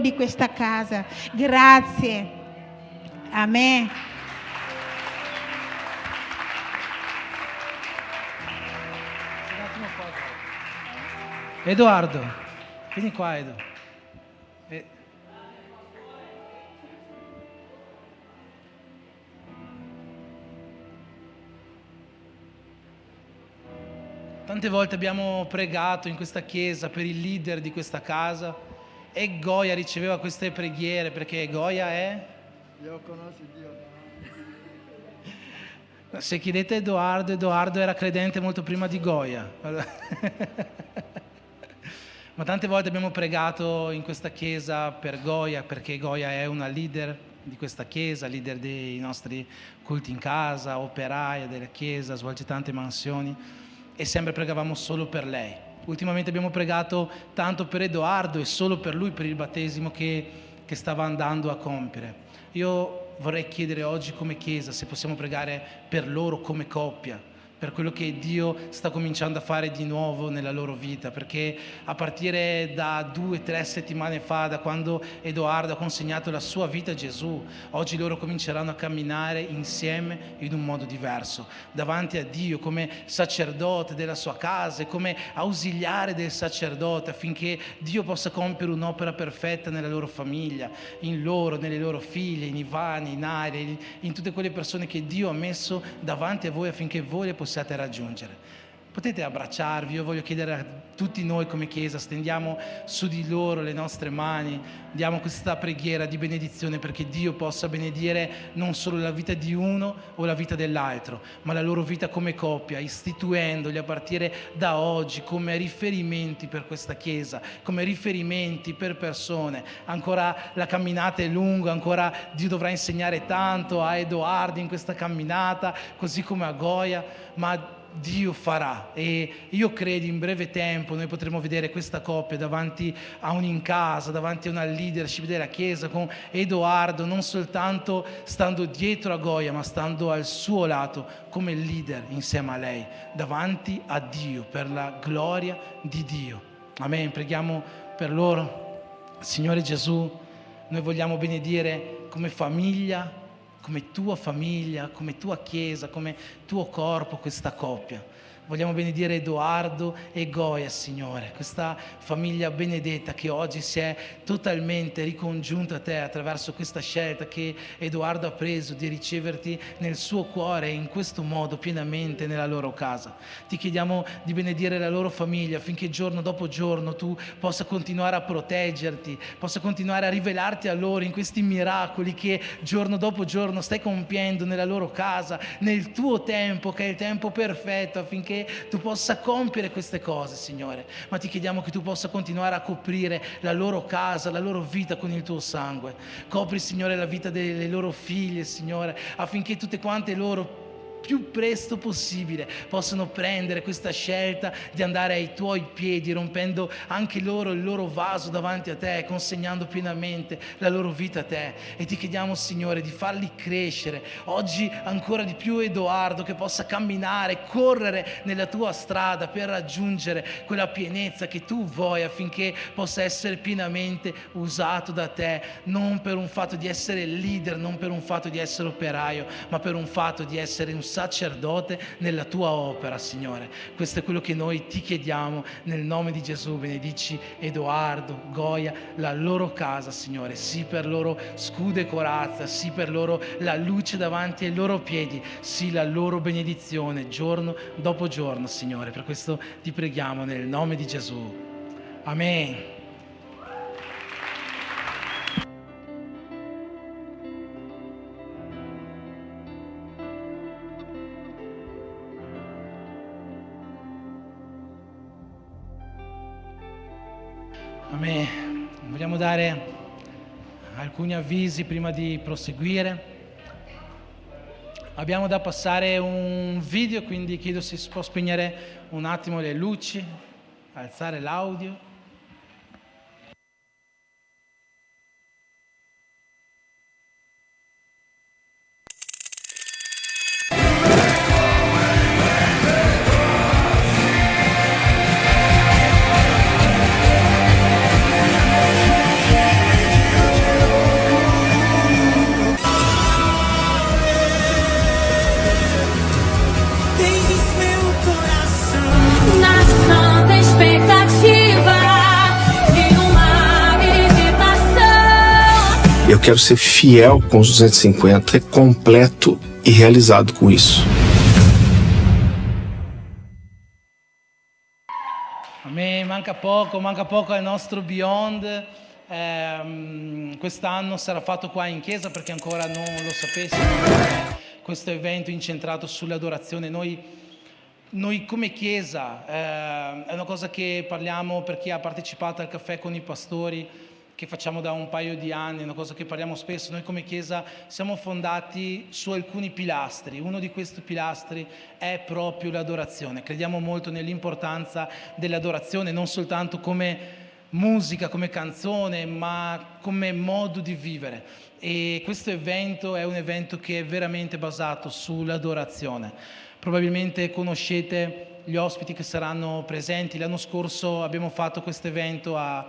di questa casa, grazie, amen. Edoardo, vieni qua, Edo. Tante volte abbiamo pregato in questa chiesa per il leader di questa casa e Goia riceveva queste preghiere perché Goia è... Io conosco Dio. Se chiedete Edoardo era credente molto prima di Goia. Ma tante volte abbiamo pregato in questa chiesa per Goia, perché Goia è una leader di questa chiesa, leader dei nostri culti in casa, operaia della chiesa, svolge tante mansioni e sempre pregavamo solo per lei. Ultimamente abbiamo pregato tanto per Edoardo e solo per lui, per il battesimo che stava andando a compiere. Io vorrei chiedere oggi come chiesa se possiamo pregare per loro come coppia, per quello che Dio sta cominciando a fare di nuovo nella loro vita, perché a partire da 2-3 settimane fa, da quando Edoardo ha consegnato la sua vita a Gesù, oggi loro cominceranno a camminare insieme in un modo diverso, davanti a Dio come sacerdote della sua casa e come ausiliare del sacerdote, affinché Dio possa compiere un'opera perfetta nella loro famiglia, in loro, nelle loro figlie, in Ivani, in Aria, in tutte quelle persone che Dio ha messo davanti a voi affinché voi le possiate raggiungere. Potete abbracciarvi. Io voglio chiedere a tutti noi come chiesa, stendiamo su di loro le nostre mani, diamo questa preghiera di benedizione perché Dio possa benedire non solo la vita di uno o la vita dell'altro, ma la loro vita come coppia, istituendoli a partire da oggi come riferimenti per questa chiesa, come riferimenti per persone. Ancora la camminata è lunga, ancora Dio dovrà insegnare tanto a Edoardo in questa camminata, così come a Goia, ma Dio farà, e io credo in breve tempo noi potremo vedere questa coppia davanti a un'incasa, davanti a una leadership della Chiesa, con Edoardo non soltanto stando dietro a Goia, ma stando al suo lato come leader insieme a lei, davanti a Dio, per la gloria di Dio. Amen. Preghiamo per loro. Signore Gesù, noi vogliamo benedire come famiglia, come tua famiglia, come tua chiesa, come tuo corpo questa coppia. Vogliamo benedire Edoardo e Goia, Signore, questa famiglia benedetta che oggi si è totalmente ricongiunta a te attraverso questa scelta che Edoardo ha preso di riceverti nel suo cuore e in questo modo pienamente nella loro casa. Ti chiediamo di benedire la loro famiglia affinché giorno dopo giorno tu possa continuare a proteggerti, possa continuare a rivelarti a loro in questi miracoli che giorno dopo giorno stai compiendo nella loro casa, nel tuo tempo che è il tempo perfetto affinché tu possa compiere queste cose, Signore. Ma ti chiediamo che tu possa continuare a coprire la loro casa, la loro vita con il tuo sangue. Copri, Signore, la vita delle loro figlie, Signore, affinché tutte quante loro più presto possibile possano prendere questa scelta di andare ai tuoi piedi, rompendo anche loro il loro vaso davanti a te, consegnando pienamente la loro vita a te. E ti chiediamo, Signore, di farli crescere oggi ancora di più Edoardo, che possa camminare, correre nella tua strada per raggiungere quella pienezza che tu vuoi, affinché possa essere pienamente usato da te, non per un fatto di essere leader, non per un fatto di essere operaio, ma per un fatto di essere un sacerdote nella tua opera, Signore. Questo è quello che noi ti chiediamo nel nome di Gesù. Benedici Edoardo, Goia, la loro casa, Signore, sì per loro scudo e corazza, sì per loro la luce davanti ai loro piedi, sì la loro benedizione giorno dopo giorno, Signore. Per questo ti preghiamo nel nome di Gesù. Amen. Amen. Vogliamo dare alcuni avvisi prima di proseguire. Abbiamo da passare un video, quindi chiedo se si può spegnere un attimo le luci, alzare l'audio. Na santa expectativa de uma visitação. Eu quero ser fiel com os 250, completo e realizado com isso. Amen. Manca poco al nostro Beyond. Quest'anno sarà fatto qua in chiesa, perché ancora non lo sapessimo. Questo evento incentrato sull'adorazione. Noi come chiesa, è una cosa che parliamo per chi ha partecipato al caffè con i pastori, che facciamo da un paio di anni, è una cosa che parliamo spesso. Noi come chiesa siamo fondati su alcuni pilastri. Uno di questi pilastri è proprio l'adorazione. Crediamo molto nell'importanza dell'adorazione, non soltanto come musica, come canzone, ma come modo di vivere. E questo evento è un evento che è veramente basato sull'adorazione. Probabilmente conoscete gli ospiti che saranno presenti. L'anno scorso abbiamo fatto questo evento a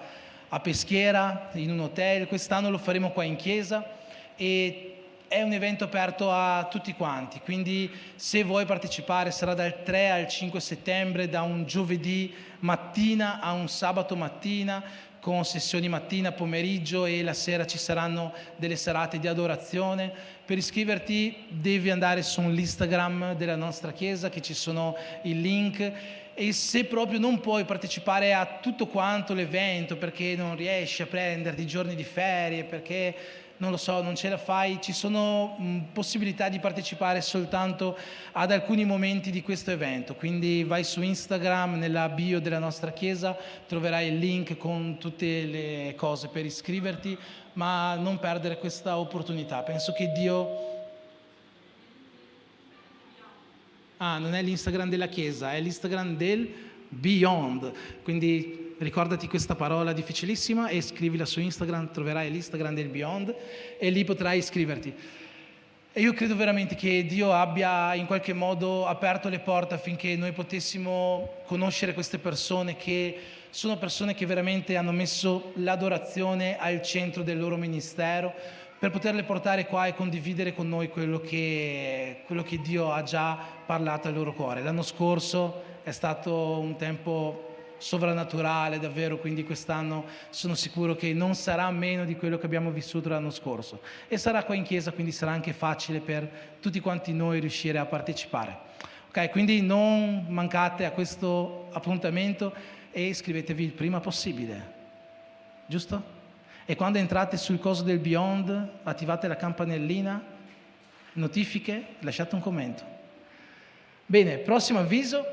Peschiera, in un hotel. Quest'anno lo faremo qua in chiesa e è un evento aperto a tutti quanti. Quindi se vuoi partecipare sarà dal 3 al 5 settembre, da un giovedì mattina a un sabato mattina, con sessioni mattina, pomeriggio, e la sera ci saranno delle serate di adorazione. Per iscriverti devi andare sull'Instagram della nostra chiesa, che ci sono i link. E se proprio non puoi partecipare a tutto quanto l'evento perché non riesci a prenderti giorni di ferie, perché non lo so, non ce la fai, ci sono possibilità di partecipare soltanto ad alcuni momenti di questo evento. Quindi vai su Instagram, nella bio della nostra chiesa troverai il link con tutte le cose per iscriverti, ma non perdere questa opportunità. Penso che Dio... non è l'Instagram della chiesa, è l'Instagram del Beyond. Quindi ricordati questa parola difficilissima e scrivila su Instagram, troverai l'Instagram del Beyond e lì potrai iscriverti. E io credo veramente che Dio abbia in qualche modo aperto le porte affinché noi potessimo conoscere queste persone, che sono persone che veramente hanno messo l'adorazione al centro del loro ministero, per poterle portare qua e condividere con noi quello che Dio ha già parlato al loro cuore. L'anno scorso è stato un tempo sovrannaturale davvero, quindi quest'anno sono sicuro che non sarà meno di quello che abbiamo vissuto l'anno scorso, e sarà qua in chiesa, quindi sarà anche facile per tutti quanti noi riuscire a partecipare. Ok, quindi non mancate a questo appuntamento e iscrivetevi il prima possibile, giusto? E quando entrate sul coso del Beyond, attivate la campanellina, notifiche, lasciate un commento. Bene, prossimo avviso.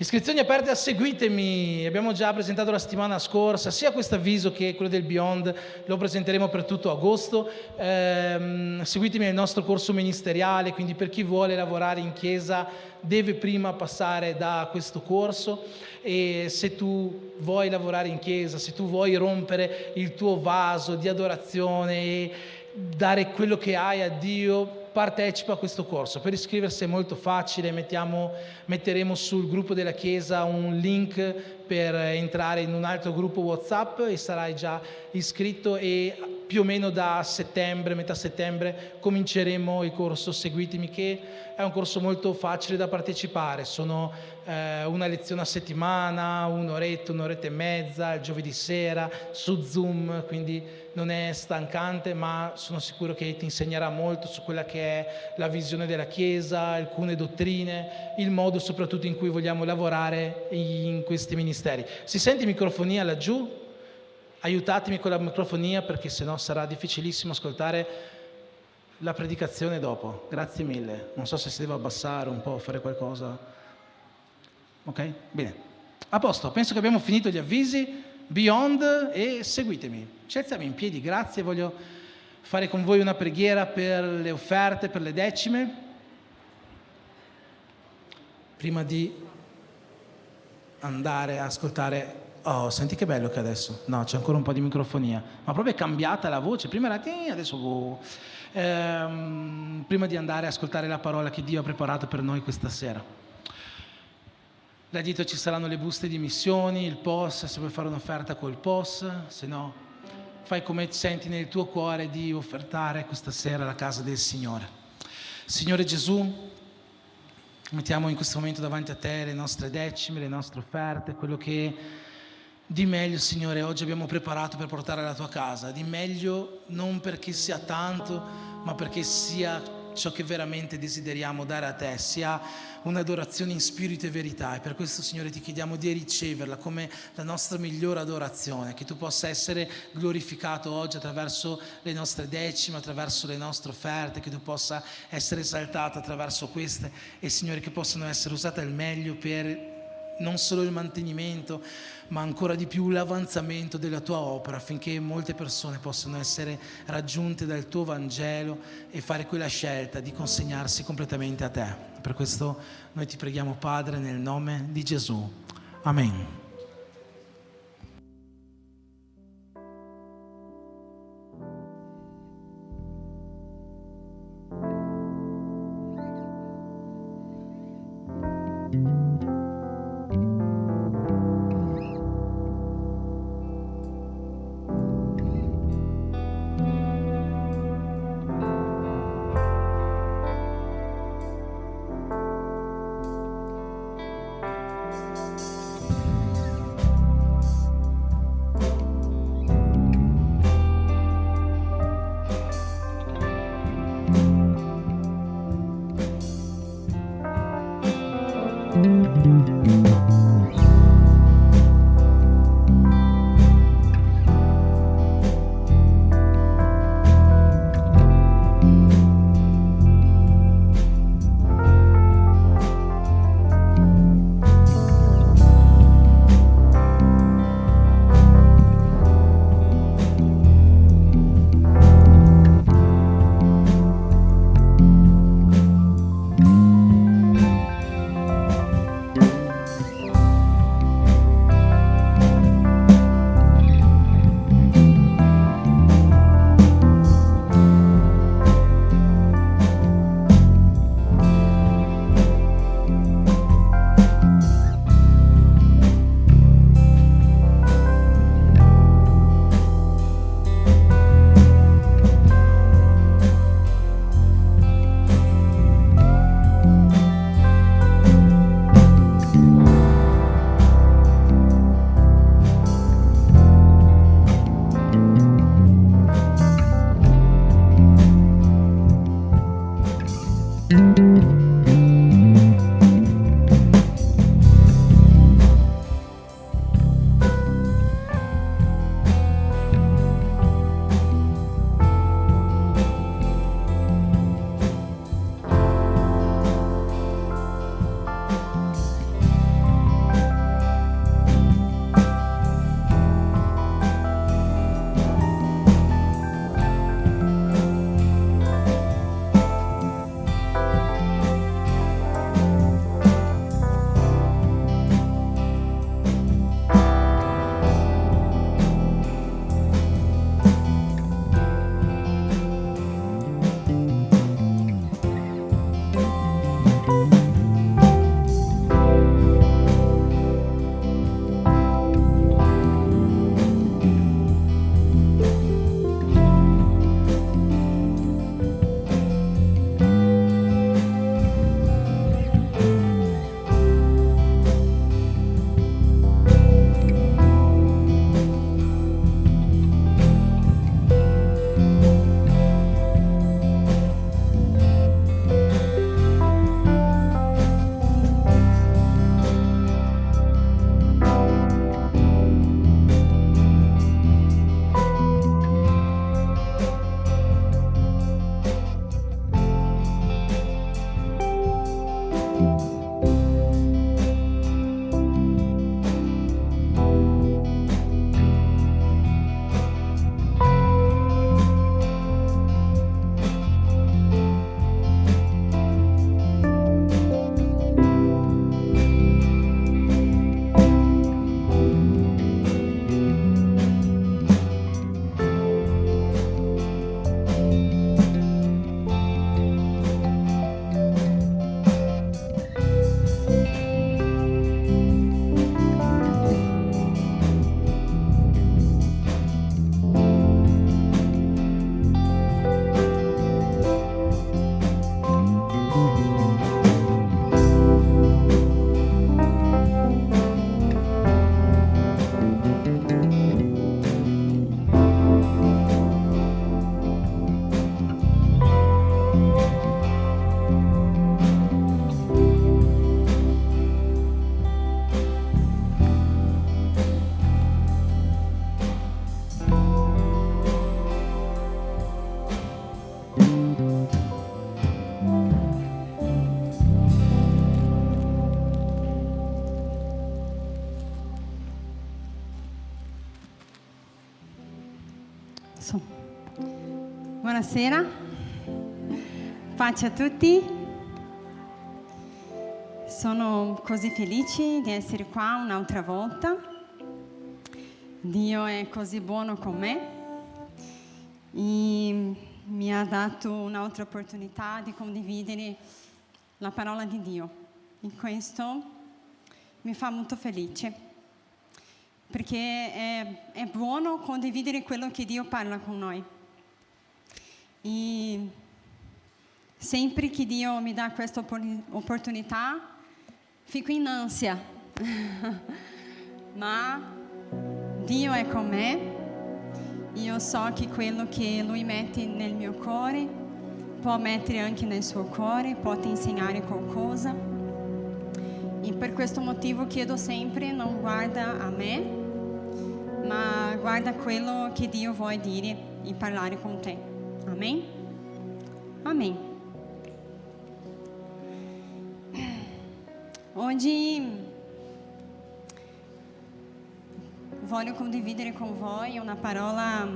Iscrizioni aperte a Seguitemi, abbiamo già presentato la settimana scorsa, sia questo avviso che quello del Beyond, lo presenteremo per tutto agosto. Seguitemi nel nostro corso ministeriale, quindi per chi vuole lavorare in chiesa deve prima passare da questo corso, e se tu vuoi lavorare in chiesa, se tu vuoi rompere il tuo vaso di adorazione e dare quello che hai a Dio, partecipa a questo corso. Per iscriversi è molto facile, metteremo sul gruppo della chiesa un link per entrare in un altro gruppo WhatsApp e sarai già iscritto, e più o meno da settembre, metà settembre, cominceremo il corso Seguitemi, che è un corso molto facile da partecipare. Sono una lezione a settimana, un'oretta e mezza, il giovedì sera su Zoom, quindi non è stancante, ma sono sicuro che ti insegnerà molto su quella che è la visione della Chiesa, alcune dottrine, il modo soprattutto in cui vogliamo lavorare in questi ministeri. Si sente microfonia laggiù? Aiutatemi con la microfonia, perché sennò sarà difficilissimo ascoltare la predicazione dopo. Grazie mille. Non so se si deve abbassare un po', fare qualcosa. Ok? Bene. A posto, penso che abbiamo finito gli avvisi. Beyond e Seguitemi. Ci alziamo in piedi, grazie. Voglio fare con voi una preghiera per le offerte, per le decime. Prima di andare a ascoltare. Oh, senti che bello che adesso. No, c'è ancora un po' di microfonia. Ma proprio è cambiata la voce. Prima era adesso. Prima di andare a ascoltare la parola che Dio ha preparato per noi questa sera. Là dietro ci saranno le buste di missioni, il POS, se vuoi fare un'offerta col POS, se no fai come senti nel tuo cuore di offertare questa sera alla casa del Signore. Signore Gesù, mettiamo in questo momento davanti a te le nostre decime, le nostre offerte, quello che di meglio, Signore, oggi abbiamo preparato per portare alla tua casa. Di meglio non perché sia tanto, ma perché sia ciò che veramente desideriamo dare a te, sia un'adorazione in spirito e verità. E per questo, Signore, ti chiediamo di riceverla come la nostra migliore adorazione, che tu possa essere glorificato oggi attraverso le nostre decime, attraverso le nostre offerte, che tu possa essere esaltato attraverso queste, e Signore, che possano essere usate al meglio per non solo il mantenimento, ma ancora di più l'avanzamento della tua opera, affinché molte persone possano essere raggiunte dal tuo Vangelo e fare quella scelta di consegnarsi completamente a te. Per questo noi ti preghiamo, Padre, nel nome di Gesù. Amen. Buonasera, pace a tutti. Sono così felice di essere qua un'altra volta. Dio è così buono con me e mi ha dato un'altra opportunità di condividere la parola di Dio. E questo mi fa molto felice, perché è buono condividere quello che Dio parla con noi. E sempre che Dio mi dà questa opportunità, fico in ansia. Ma Dio è con me. Io so che quello che Lui mette nel mio cuore può mettere anche nel suo cuore, può ti insegnare qualcosa. E per questo motivo chiedo sempre, non guarda a me, ma guarda quello che Dio vuole dire e parlare con te. Amen? Amen. Oggi voglio condividere con voi una parola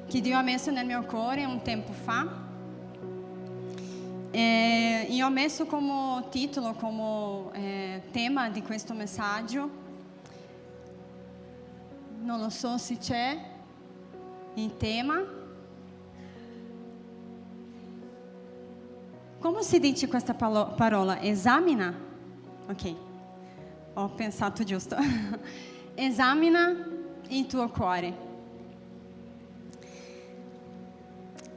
che Dio ha messo nel mio cuore un tempo fa. E ho messo come titolo, come tema di questo messaggio, non lo so se c'è il tema. Come si dice questa parola? Esamina? Ok, ho pensato giusto. Esamina il tuo cuore.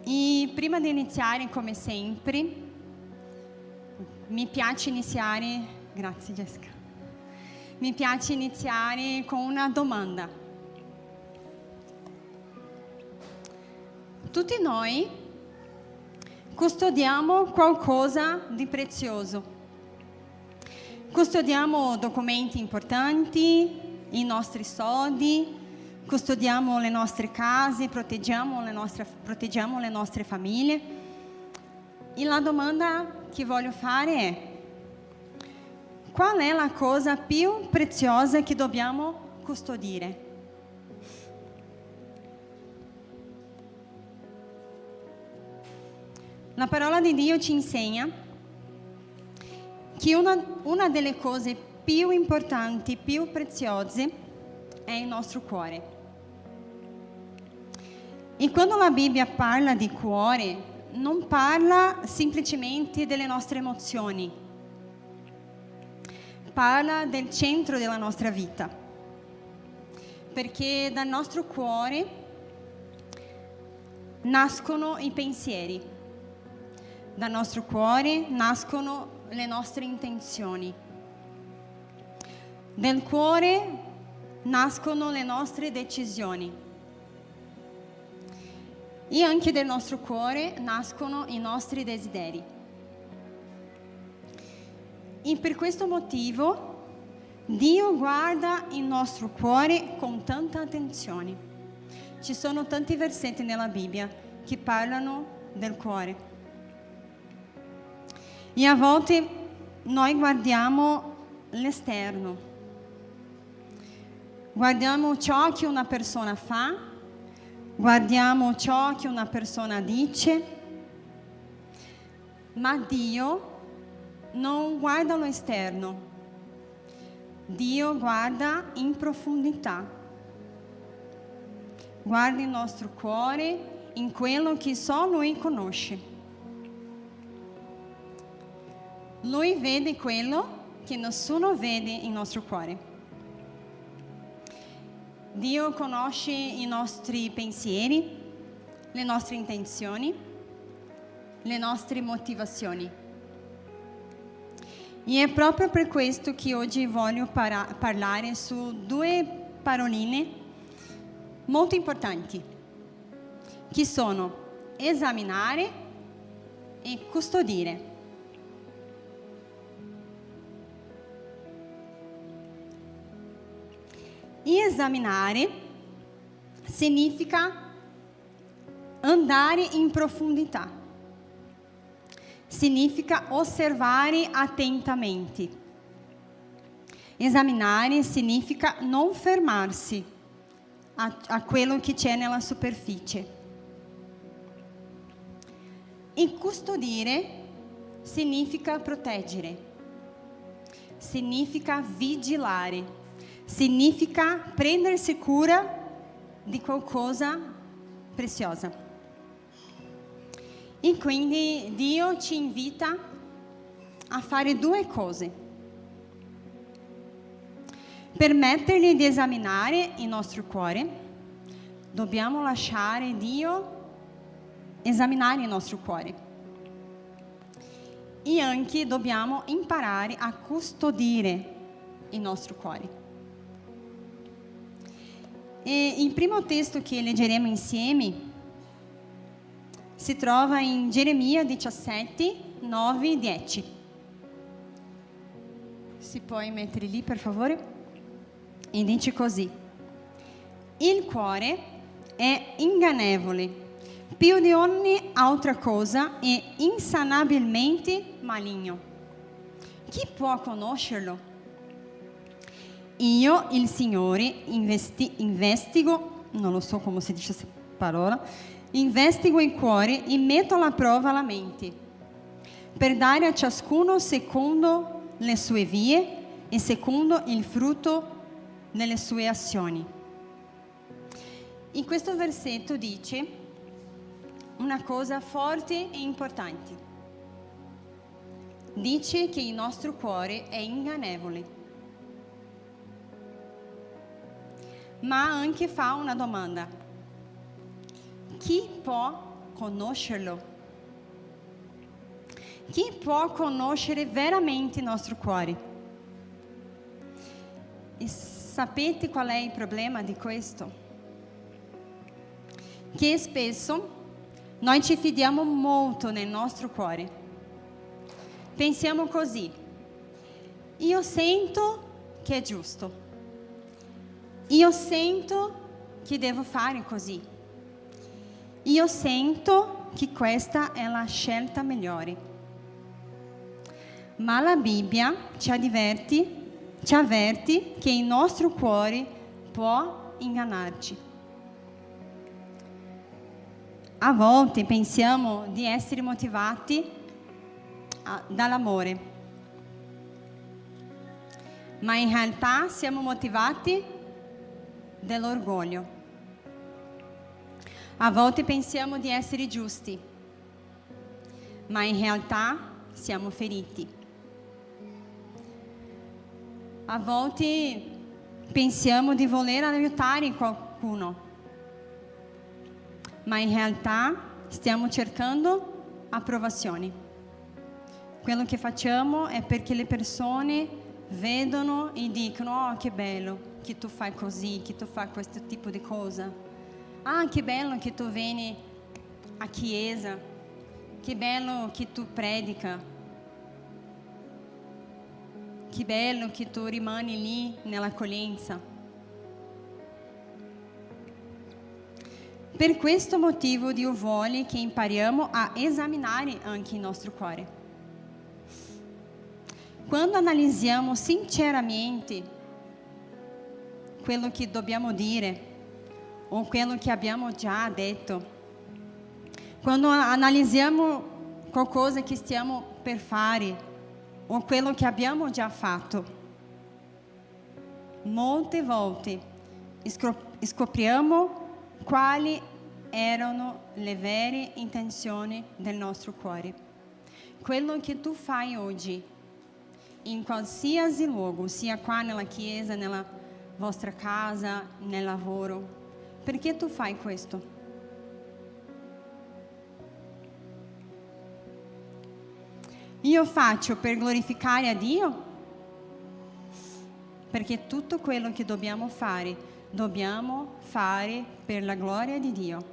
E prima di iniziare, come sempre, mi piace iniziare, grazie Jessica, mi piace iniziare con una domanda. Tutti noi custodiamo qualcosa di prezioso. Custodiamo documenti importanti, i nostri soldi, custodiamo le nostre case, proteggiamo le nostre famiglie. E la domanda che voglio fare è: qual è la cosa più preziosa che dobbiamo custodire? La parola di Dio ci insegna che una delle cose più importanti, più preziose, è il nostro cuore. E quando la Bibbia parla di cuore, non parla semplicemente delle nostre emozioni, parla del centro della nostra vita, perché dal nostro cuore nascono i pensieri. Dal nostro cuore nascono le nostre intenzioni. Dal cuore nascono le nostre decisioni. E anche dal nostro cuore nascono i nostri desideri. E per questo motivo Dio guarda il nostro cuore con tanta attenzione. Ci sono tanti versetti nella Bibbia che parlano del cuore. E a volte noi guardiamo l'esterno, guardiamo ciò che una persona fa, guardiamo ciò che una persona dice, ma Dio non guarda lo esterno, Dio guarda in profondità, guarda il nostro cuore in quello che solo Lui conosce. Lui vede quello che nessuno vede nel nostro cuore. Dio conosce i nostri pensieri, le nostre intenzioni, le nostre motivazioni. E è proprio per questo che oggi voglio parlare su due paroline molto importanti, che sono esaminare e custodire. E esaminare significa andare in profondità, significa osservare attentamente. Esaminare significa non fermarsi a quello che c'è nella superficie. Incustodire significa proteggere, significa vigilare, significa prendersi cura di qualcosa preziosa. E quindi Dio ci invita a fare due cose. Permettergli di esaminare il nostro cuore, dobbiamo lasciare Dio esaminare il nostro cuore. E anche dobbiamo imparare a custodire il nostro cuore. E il primo testo che leggeremo insieme si trova in Geremia 17, 9 e 10. Si può mettere lì, per favore? E dice così: il cuore è ingannevole, più di ogni altra cosa, e insanabilmente maligno. Chi può conoscerlo? Io, il Signore, investigo, non lo so come si dice questa parola, investigo il cuore e metto alla prova la mente, per dare a ciascuno secondo le sue vie e secondo il frutto delle sue azioni. In questo versetto dice una cosa forte e importante. Dice che il nostro cuore è ingannevole, ma anche fa una domanda: chi può conoscerlo? Chi può conoscere veramente il nostro cuore? E sapete qual è il problema di questo? Che spesso noi ci fidiamo molto nel nostro cuore. Pensiamo così: io sento che è giusto, io sento che devo fare così, io sento che questa è la scelta migliore. Ma la Bibbia ci avverte che il nostro cuore può ingannarci. A volte pensiamo di essere motivati dall'amore, ma in realtà siamo motivati dall'orgoglio. A volte pensiamo di essere giusti, ma in realtà siamo feriti. A volte pensiamo di voler aiutare qualcuno, ma in realtà stiamo cercando approvazione. Quello che facciamo è perché le persone vedono e dicono: oh, che bello che tu fai così, che tu fai questo tipo di cosa. Ah, che bello che tu vieni a chiesa, che bello che tu predica, che bello che tu rimani lì nell'accoglienza. Per questo motivo Dio vuole che impariamo a esaminare anche il nostro cuore. Quando analizziamo sinceramente quello che dobbiamo dire o quello che abbiamo già detto, quando analizziamo qualcosa che stiamo per fare o quello che abbiamo già fatto, molte volte scopriamo quali erano le vere intenzioni del nostro cuore. Quello che tu fai oggi, in qualsiasi luogo, sia qua nella chiesa, nella vostra casa, nel lavoro, perché tu fai questo? Io faccio per glorificare a Dio? Perché tutto quello che dobbiamo fare per la gloria di Dio.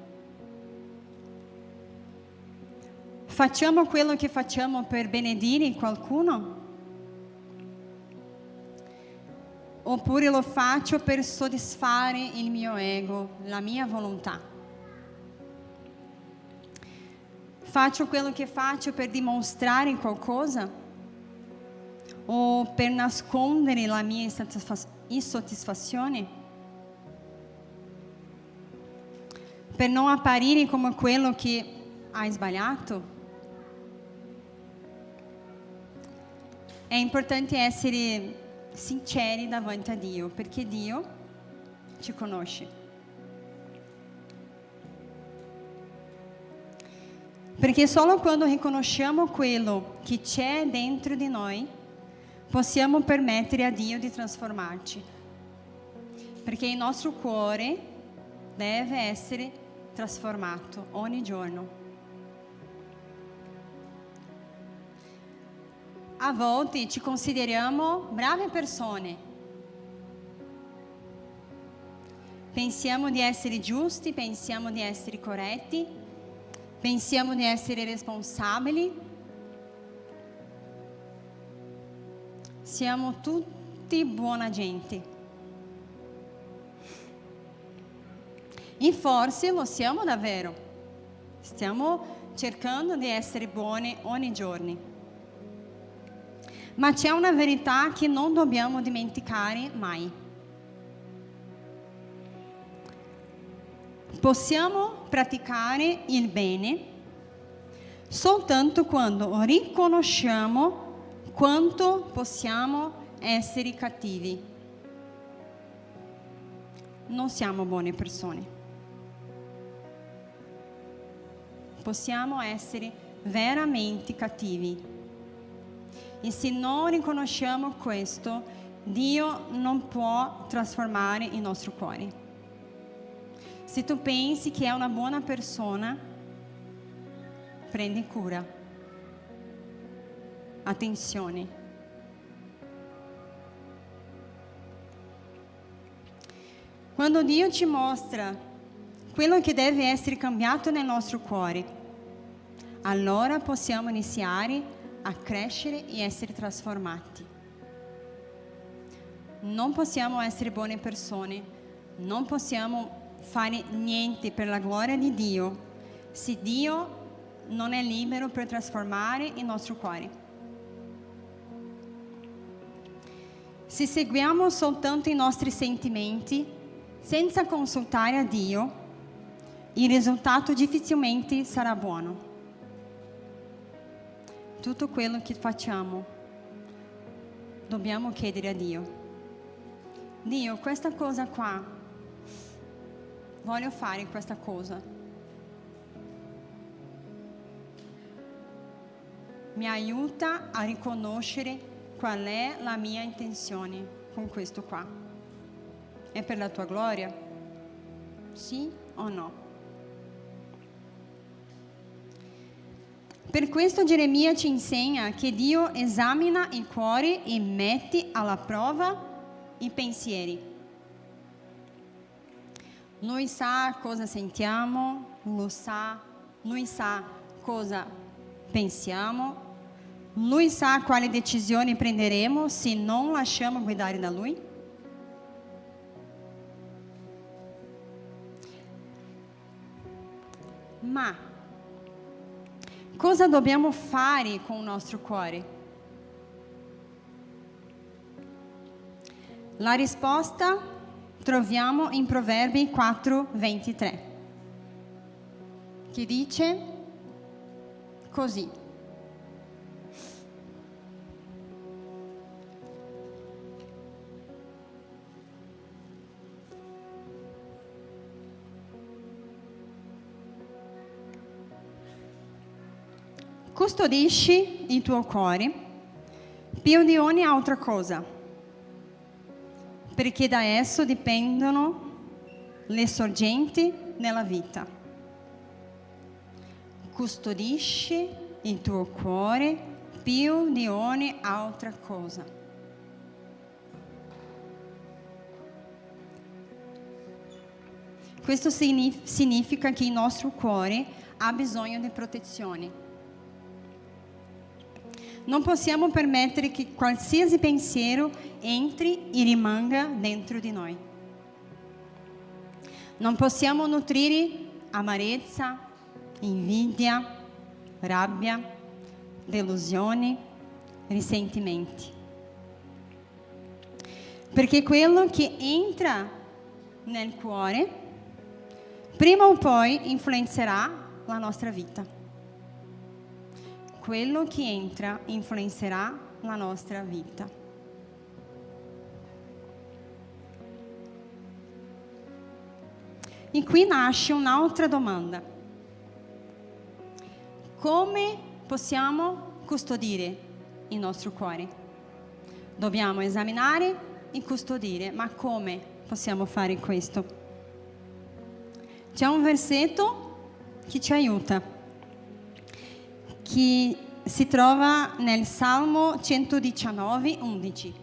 Facciamo quello che facciamo per benedire qualcuno? Oppure lo faccio per soddisfare il mio ego, la mia volontà? Faccio quello che faccio per dimostrare qualcosa? O per nascondere la mia insoddisfazione? per non apparire come quello che hai sbagliato. È importante essere sinceri davanti a Dio, perché Dio ci conosce. Perché solo quando riconosciamo quello che c'è dentro di noi, possiamo permettere a Dio di trasformarci. Perché il nostro cuore deve essere trasformato ogni giorno. A volte ci consideriamo brave persone. Pensiamo di essere giusti, pensiamo di essere corretti, pensiamo di essere responsabili. Siamo tutti buona gente. E forse lo siamo davvero. Stiamo cercando di essere buoni ogni giorno. Ma c'è una verità che non dobbiamo dimenticare mai. Possiamo praticare il bene soltanto quando riconosciamo quanto possiamo essere cattivi. Non siamo buone persone. Possiamo essere veramente cattivi. E se non riconosciamo questo, Dio non può trasformare il nostro cuore. Se tu pensi che è una buona persona, prendi cura. Attenzione. Quando Dio ci mostra quello che deve essere cambiato nel nostro cuore, allora possiamo iniziare a crescere e essere trasformati. Non possiamo essere buone persone, non possiamo fare niente per la gloria di Dio se Dio non è libero per trasformare il nostro cuore. Se seguiamo soltanto i nostri sentimenti senza consultare a Dio, il risultato difficilmente sarà buono. Tutto quello che facciamo dobbiamo chiedere a Dio. Dio, questa cosa qua, voglio fare questa cosa. Mi aiuta a riconoscere qual è la mia intenzione con questo qua. È per la tua gloria? Sì o no? Per questo Geremia ci insegna che Dio esamina il cuore e mette alla prova i pensieri. Lui sa cosa sentiamo, lui sa cosa pensiamo, lui sa quali decisioni prenderemo se non lasciamo guidare da Lui. Ma cosa dobbiamo fare con il nostro cuore? La risposta troviamo in Proverbi 4:23, che dice così: custodisci il tuo cuore più di ogni altra cosa, perché da esso dipendono le sorgenti della vita. Custodisci il tuo cuore più di ogni altra cosa. Questo significa che il nostro cuore ha bisogno di protezione. Non possiamo permettere che qualsiasi pensiero entri e rimanga dentro di noi. Non possiamo nutrire amarezza, invidia, rabbia, delusione, risentimenti. Perché quello che entra nel cuore prima o poi influenzerà la nostra vita. Quello che entra influenzerà la nostra vita. E qui nasce un'altra domanda. Come possiamo custodire il nostro cuore? Dobbiamo esaminare e custodire, ma come possiamo fare questo? C'è un versetto che ci aiuta, che si trova nel Salmo 119, 11.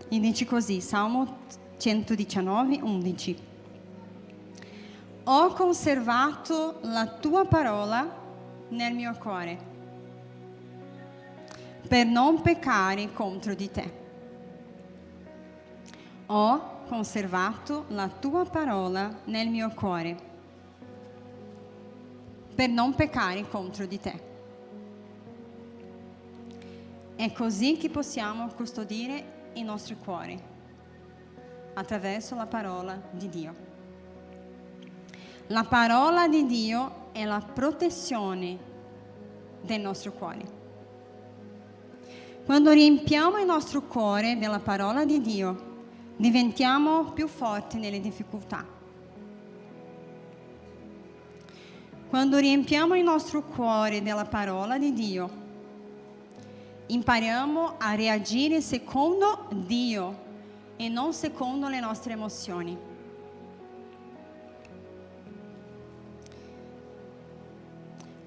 E dice così, Salmo 119, 11. Ho conservato la tua parola nel mio cuore, per non peccare contro di te. Ho conservato la tua parola nel mio cuore, per non peccare contro di te. È così che possiamo custodire il nostro cuore, attraverso la parola di Dio. La parola di Dio è la protezione del nostro cuore. Quando riempiamo il nostro cuore della parola di Dio, diventiamo più forti nelle difficoltà. Quando riempiamo il nostro cuore della parola di Dio, impariamo a reagire secondo Dio e non secondo le nostre emozioni.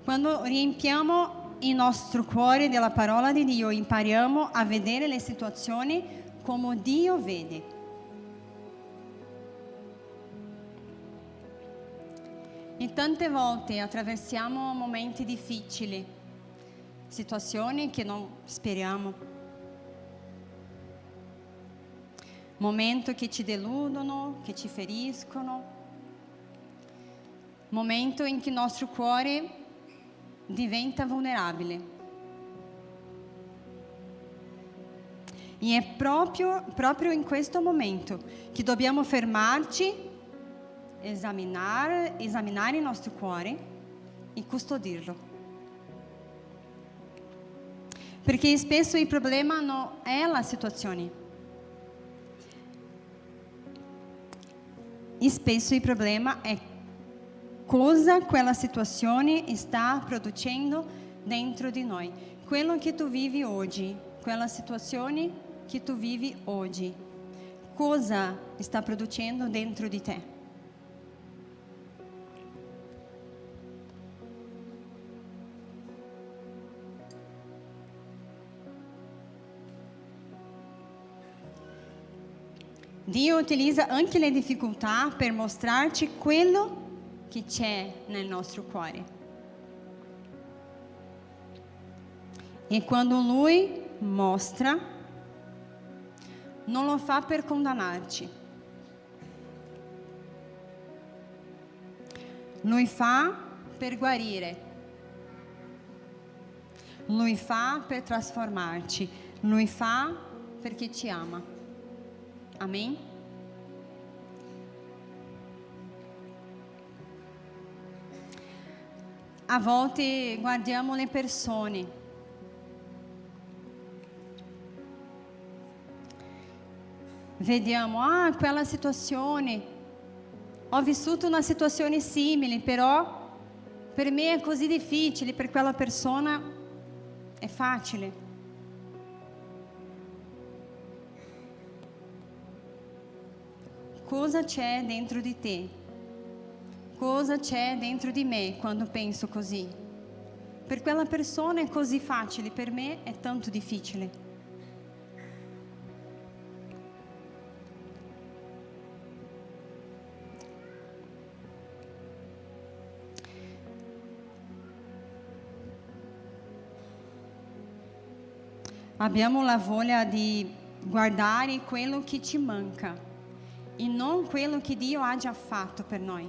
Quando riempiamo il nostro cuore della parola di Dio, impariamo a vedere le situazioni come Dio vede. E tante volte attraversiamo momenti difficili, situazioni che non speriamo, momenti che ci deludono, che ci feriscono, momento in cui il nostro cuore diventa vulnerabile. E è proprio in questo momento che dobbiamo fermarci, esaminare il nostro cuore e custodirlo. Perché spesso il problema non è la situazione. E spesso il problema è cosa quella situazione sta producendo dentro di noi. Quello che tu vivi oggi, quella situazione che tu vivi oggi, cosa sta producendo dentro di te? Dio utilizza anche le difficoltà per mostrarci quello che c'è nel nostro cuore. E quando Lui mostra, non lo fa per condannarci. Lui fa per guarire. Lui fa per trasformarci. Lui fa perché ci ama. Amen? A volte guardiamo le persone. Vediamo, quella situazione. Ho vissuto una situazione simile, però per me è così difficile, per quella persona è facile. Cosa c'è dentro di te? Cosa c'è dentro di me quando penso così? Per quella persona è così facile, per me è tanto difficile. Abbiamo la voglia di guardare quello che ci manca e non quello che Dio ha già fatto per noi.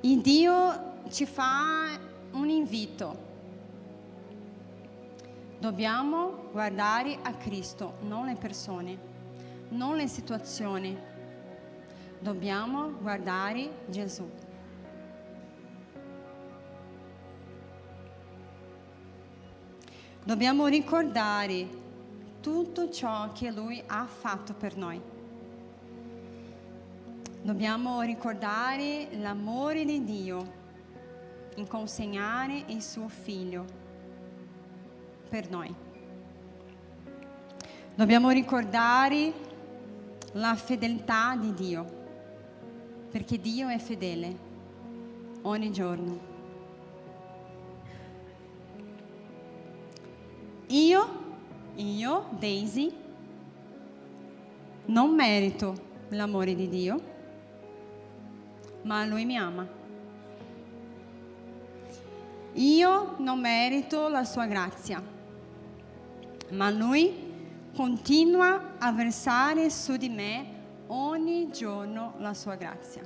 E Dio ci fa un invito. Dobbiamo guardare a Cristo, non le persone, non le situazioni. Dobbiamo guardare Gesù. Dobbiamo ricordare tutto ciò che Lui ha fatto per noi. Dobbiamo ricordare l'amore di Dio in consegnare il suo Figlio per noi. Dobbiamo ricordare la fedeltà di Dio, perché Dio è fedele ogni giorno. Io, Daisy, non merito l'amore di Dio, ma Lui mi ama. Io non merito la sua grazia, ma Lui continua a versare su di me ogni giorno la sua grazia.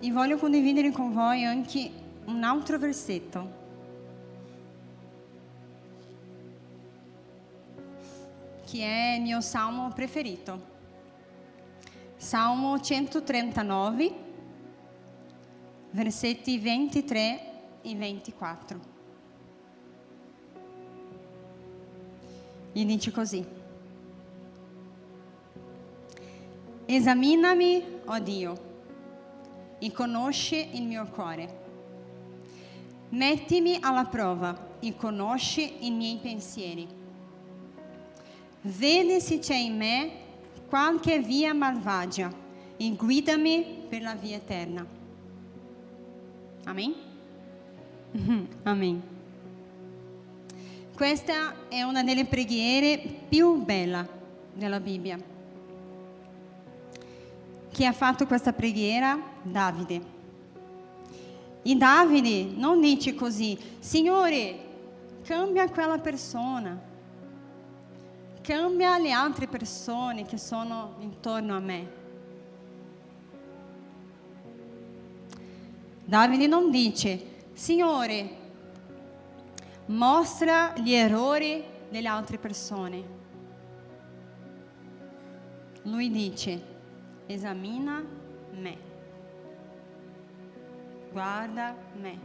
E voglio condividere con voi anche un altro versetto. Che è il mio salmo preferito. Salmo 139, versetti 23 e 24. E dice così: Esaminami, ó Dio, e conosci il mio cuore. Mettimi alla prova e conosci i miei pensieri. Vedi se c'è in me qualche via malvagia e guidami per la via eterna. Amen? Amen. Questa è una delle preghiere più belle della Bibbia. Chi ha fatto questa preghiera? Davide. E Davide non dice così: Signore, cambia quella persona, cambia le altre persone che sono intorno a me. Davide non dice: Signore, mostra gli errori delle altre persone. Lui dice: esamina me, guarda me.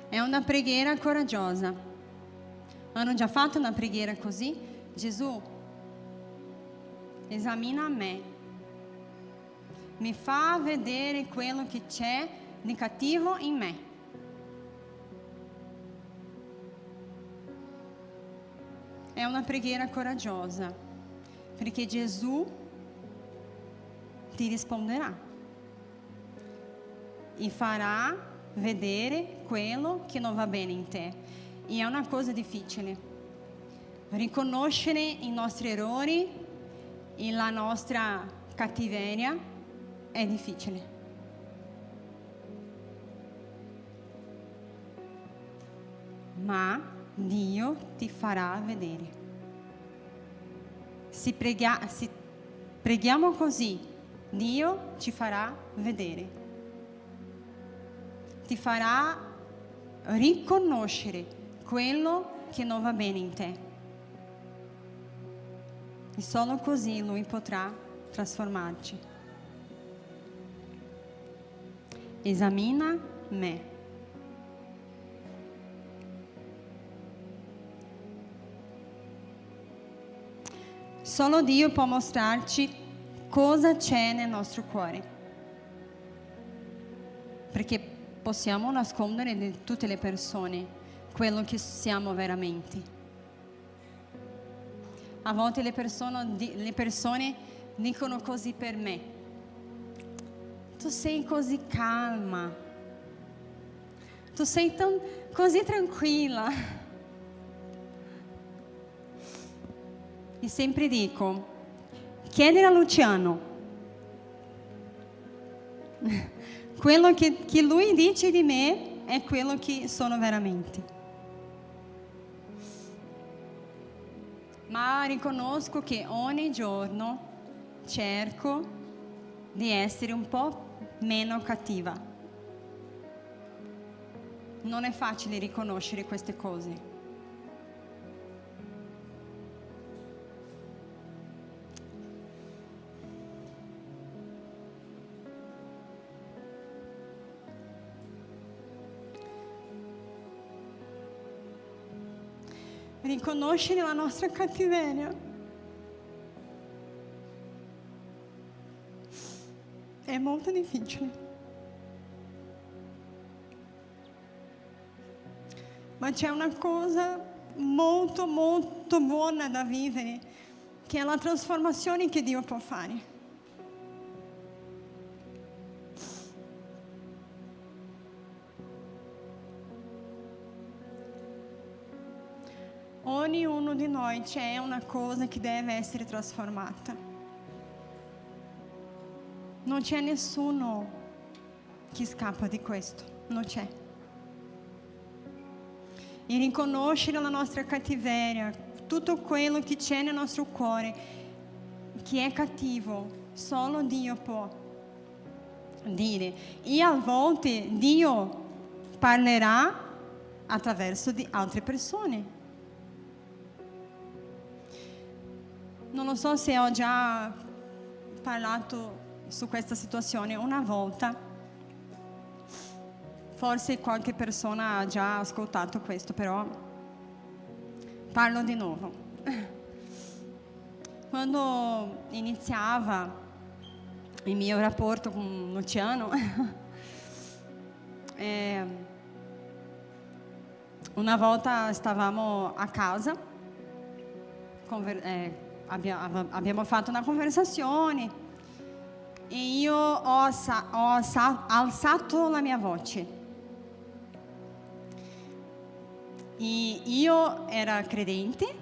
È una preghiera coraggiosa. Hanno già fatto una preghiera così? Gesù, esamina me, mi fa vedere quello che c'è di cattivo in me. È una preghiera coraggiosa, perché Gesù ti risponderà e farà vedere quello che non va bene in te. E è una cosa difficile. Riconoscere i nostri errori e la nostra cattiveria è difficile. Ma Dio ti farà vedere. Se preghiamo così, Dio ci farà vedere. Ti farà riconoscere quello che non va bene in te. E solo così Lui potrà trasformarci. Esamina me. Solo Dio può mostrarci cosa c'è nel nostro cuore, perché possiamo nascondere da tutte le persone quello che siamo veramente. A volte le persone dicono così per me: tu sei così calma, tu sei così tranquilla. E sempre dico: chiedi a Luciano quello che lui dice di me è quello che sono veramente. Ma riconosco che ogni giorno cerco di essere un po' meno cattiva. Non è facile riconoscere queste cose. Riconoscere la nostra cattiveria è molto difficile, ma c'è una cosa molto molto buona da vivere, che è la trasformazione che Dio può fare. Ognuno di noi c'è una cosa che deve essere trasformata. Non c'è nessuno che scappa di questo, non c'è. E riconoscere la nostra cattiveria, tutto quello che c'è nel nostro cuore, che è cattivo, solo Dio può dire. E a volte Dio parlerà attraverso di altre persone. Non lo so se ho già parlato su questa situazione una volta, forse qualche persona ha già ascoltato questo, però parlo di nuovo. Quando iniziava il mio rapporto con Luciano, una volta stavamo a casa, abbiamo fatto una conversazione e io ho alzato la mia voce. E io ero credente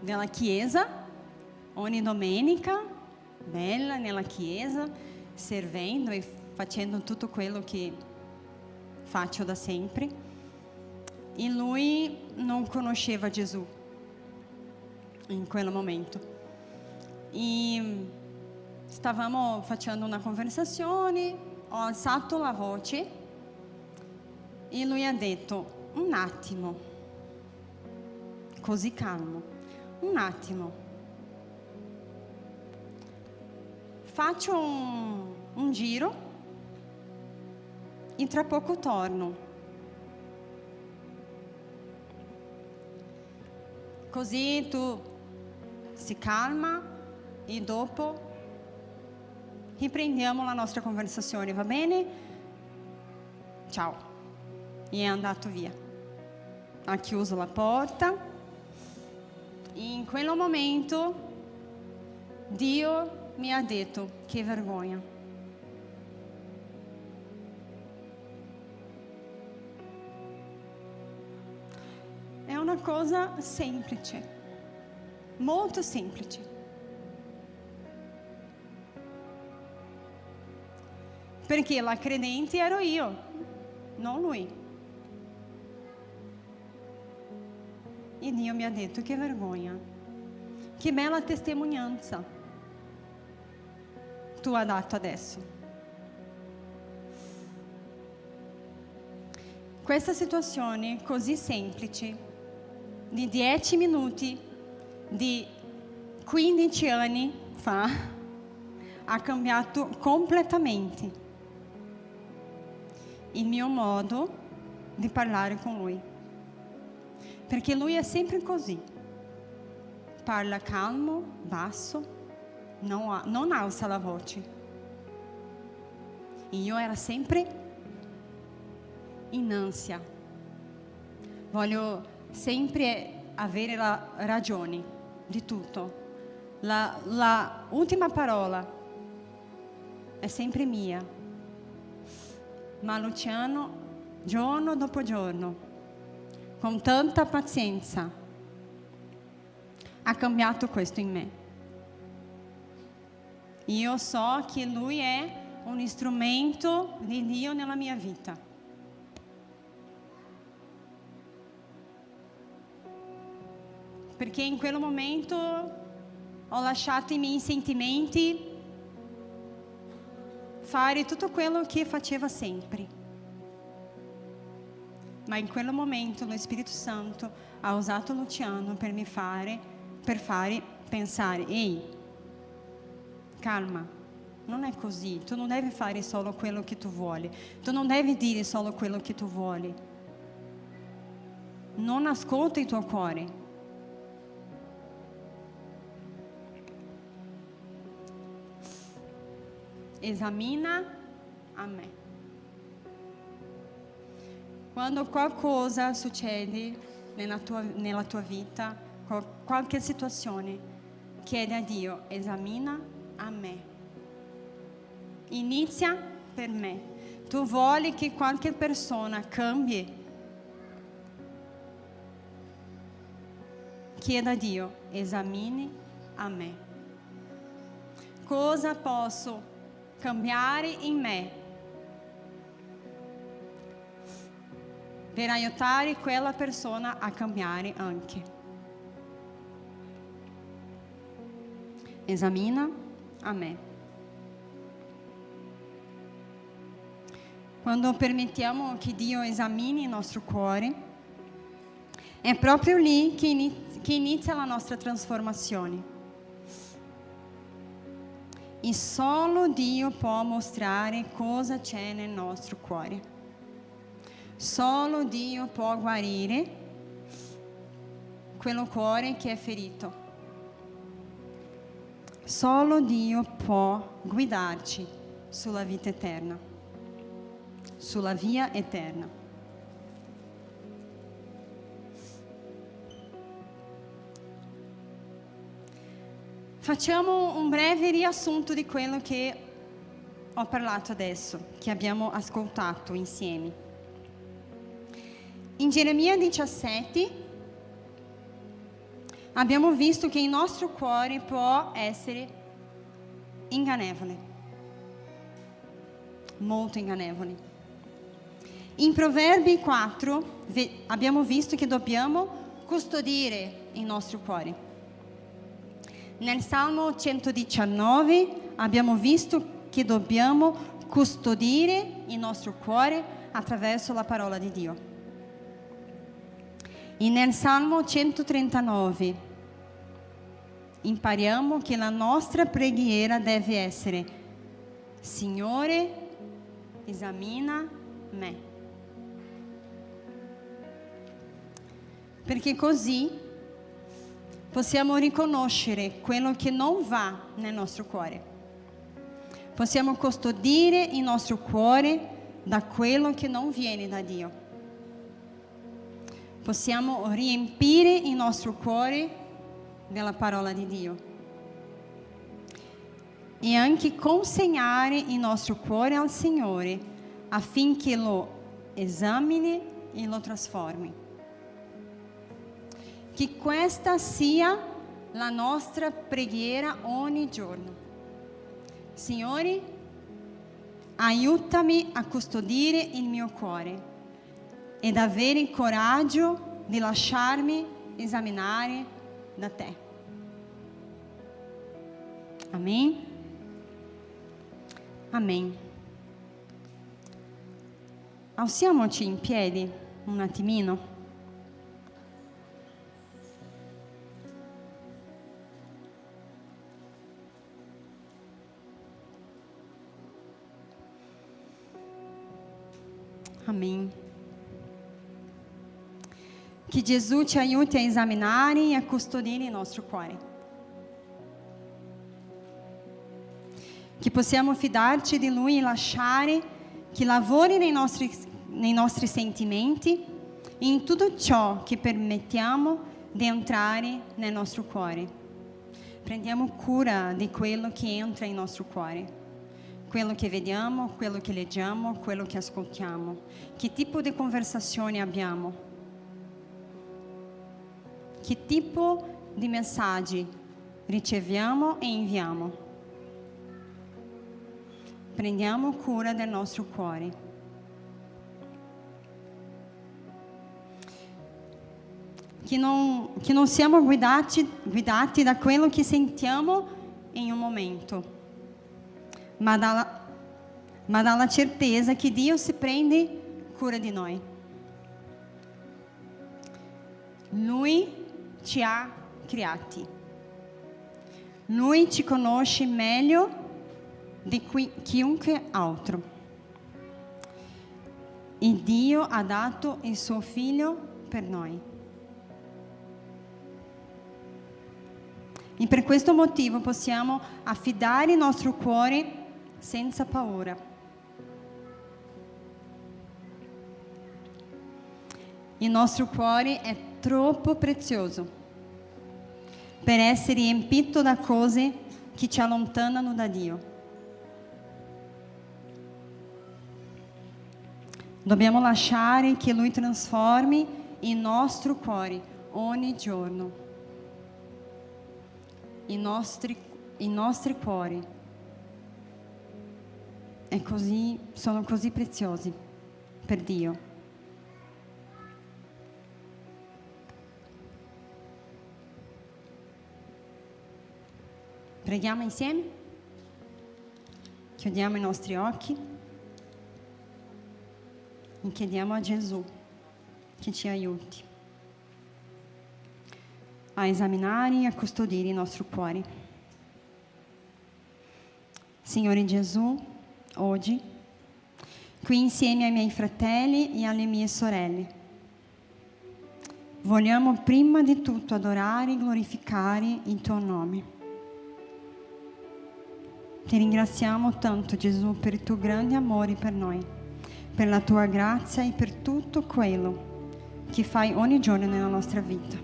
nella chiesa, ogni domenica, bella nella chiesa, servendo e facendo tutto quello che faccio da sempre. E lui non conosceva Gesù in quel momento. E stavamo facendo una conversazione, ho alzato la voce e lui ha detto: un attimo, così calmo, un attimo, faccio un giro e tra poco torno. Così tu si calma e dopo riprendiamo la nostra conversazione, va bene? Ciao. E è andato via. Ha chiuso la porta e in quel momento Dio mi ha detto: che vergogna. È una cosa semplice, molto semplice. Perché la credente ero io, non lui. E Dio mi ha detto: che vergogna, che bella testimonianza tu hai dato adesso. Questa situazione così semplice, di 10 minuti, di 15 anni fa, ha cambiato completamente il mio modo di parlare con lui. Perché lui è sempre così. Parla calmo, basso, non alza la voce. E io ero sempre in ansia. Voglio sempre avere la ragione di tutto. La ultima parola è sempre mia. Ma Luciano, giorno dopo giorno, con tanta pazienza, ha cambiato questo in me. Io so che lui è un strumento di Dio nella mia vita. Perché in quel momento ho lasciato i miei sentimenti fare tutto quello che faceva sempre. Ma in quel momento lo Spirito Santo ha usato Luciano per fare pensare: ehi, calma, non è così, tu non devi fare solo quello che tu vuoi, tu non devi dire solo quello che tu vuoi. Non ascolta il tuo cuore. Esamina a me. Quando qualcosa succede nella tua vita, qualche situazione, chiede a Dio: esamina a me. Inizia per me. Tu vuoi che qualche persona cambi? Chieda a Dio: esamini a me. Cosa posso cambiare in me per aiutare quella persona a cambiare anche? Esamina a me. Quando permettiamo che Dio esamini il nostro cuore, è proprio lì che inizia la nostra trasformazione. E solo Dio può mostrare cosa c'è nel nostro cuore. Solo Dio può guarire quello cuore che è ferito. Solo Dio può guidarci sulla vita eterna, sulla via eterna. Facciamo un breve riassunto di quello che ho parlato adesso, che abbiamo ascoltato insieme. In Geremia 17 abbiamo visto che il nostro cuore può essere ingannevole, molto ingannevole. In Proverbi 4 abbiamo visto che dobbiamo custodire il nostro cuore. Nel Salmo 119 abbiamo visto che dobbiamo custodire il nostro cuore attraverso la parola di Dio. E nel Salmo 139 impariamo che la nostra preghiera deve essere: Signore, esamina me. Perché così possiamo riconoscere quello che non va nel nostro cuore. Possiamo custodire il nostro cuore da quello che non viene da Dio. Possiamo riempire il nostro cuore della parola di Dio. E anche consegnare il nostro cuore al Signore affinché lo esamini e lo trasformi. Che questa sia la nostra preghiera ogni giorno. Signore, aiutami a custodire il mio cuore ed avere il coraggio di lasciarmi esaminare da te. Amen. Amen. Alziamoci in piedi un attimino. Amém. Che Gesù ci aiuti a esaminare e a custodire il nostro cuore. Che possiamo fidarci di Lui e lasciare che lavori nei nostri sentimenti e in tutto ciò che permettiamo di entrare nel nostro cuore. Prendiamo cura di quello che entra nel nostro cuore. Quello che vediamo, quello che leggiamo, quello che ascoltiamo. Che tipo di conversazione abbiamo? Che tipo di messaggi riceviamo e inviamo? Prendiamo cura del nostro cuore. Che non siamo guidati da quello che sentiamo in un momento, ma ma dalla certezza che Dio si prende cura di noi. Lui ci ha creati. Lui ci conosce meglio di chiunque altro. E Dio ha dato il suo figlio per noi. E per questo motivo possiamo affidare il nostro cuore senza paura. Il nostro cuore è troppo prezioso per essere riempito da cose che ci allontanano da Dio. Dobbiamo lasciare che Lui trasformi il nostro cuore ogni giorno. I nostri cuori sono così preziosi per Dio. Preghiamo insieme, chiudiamo i nostri occhi e chiediamo a Gesù che ci aiuti a esaminare e a custodire il nostro cuore. Signore Gesù, oggi, qui insieme ai miei fratelli e alle mie sorelle, vogliamo prima di tutto adorare e glorificare il tuo nome. Ti ringraziamo tanto, Gesù, per il tuo grande amore per noi, per la tua grazia e per tutto quello che fai ogni giorno nella nostra vita.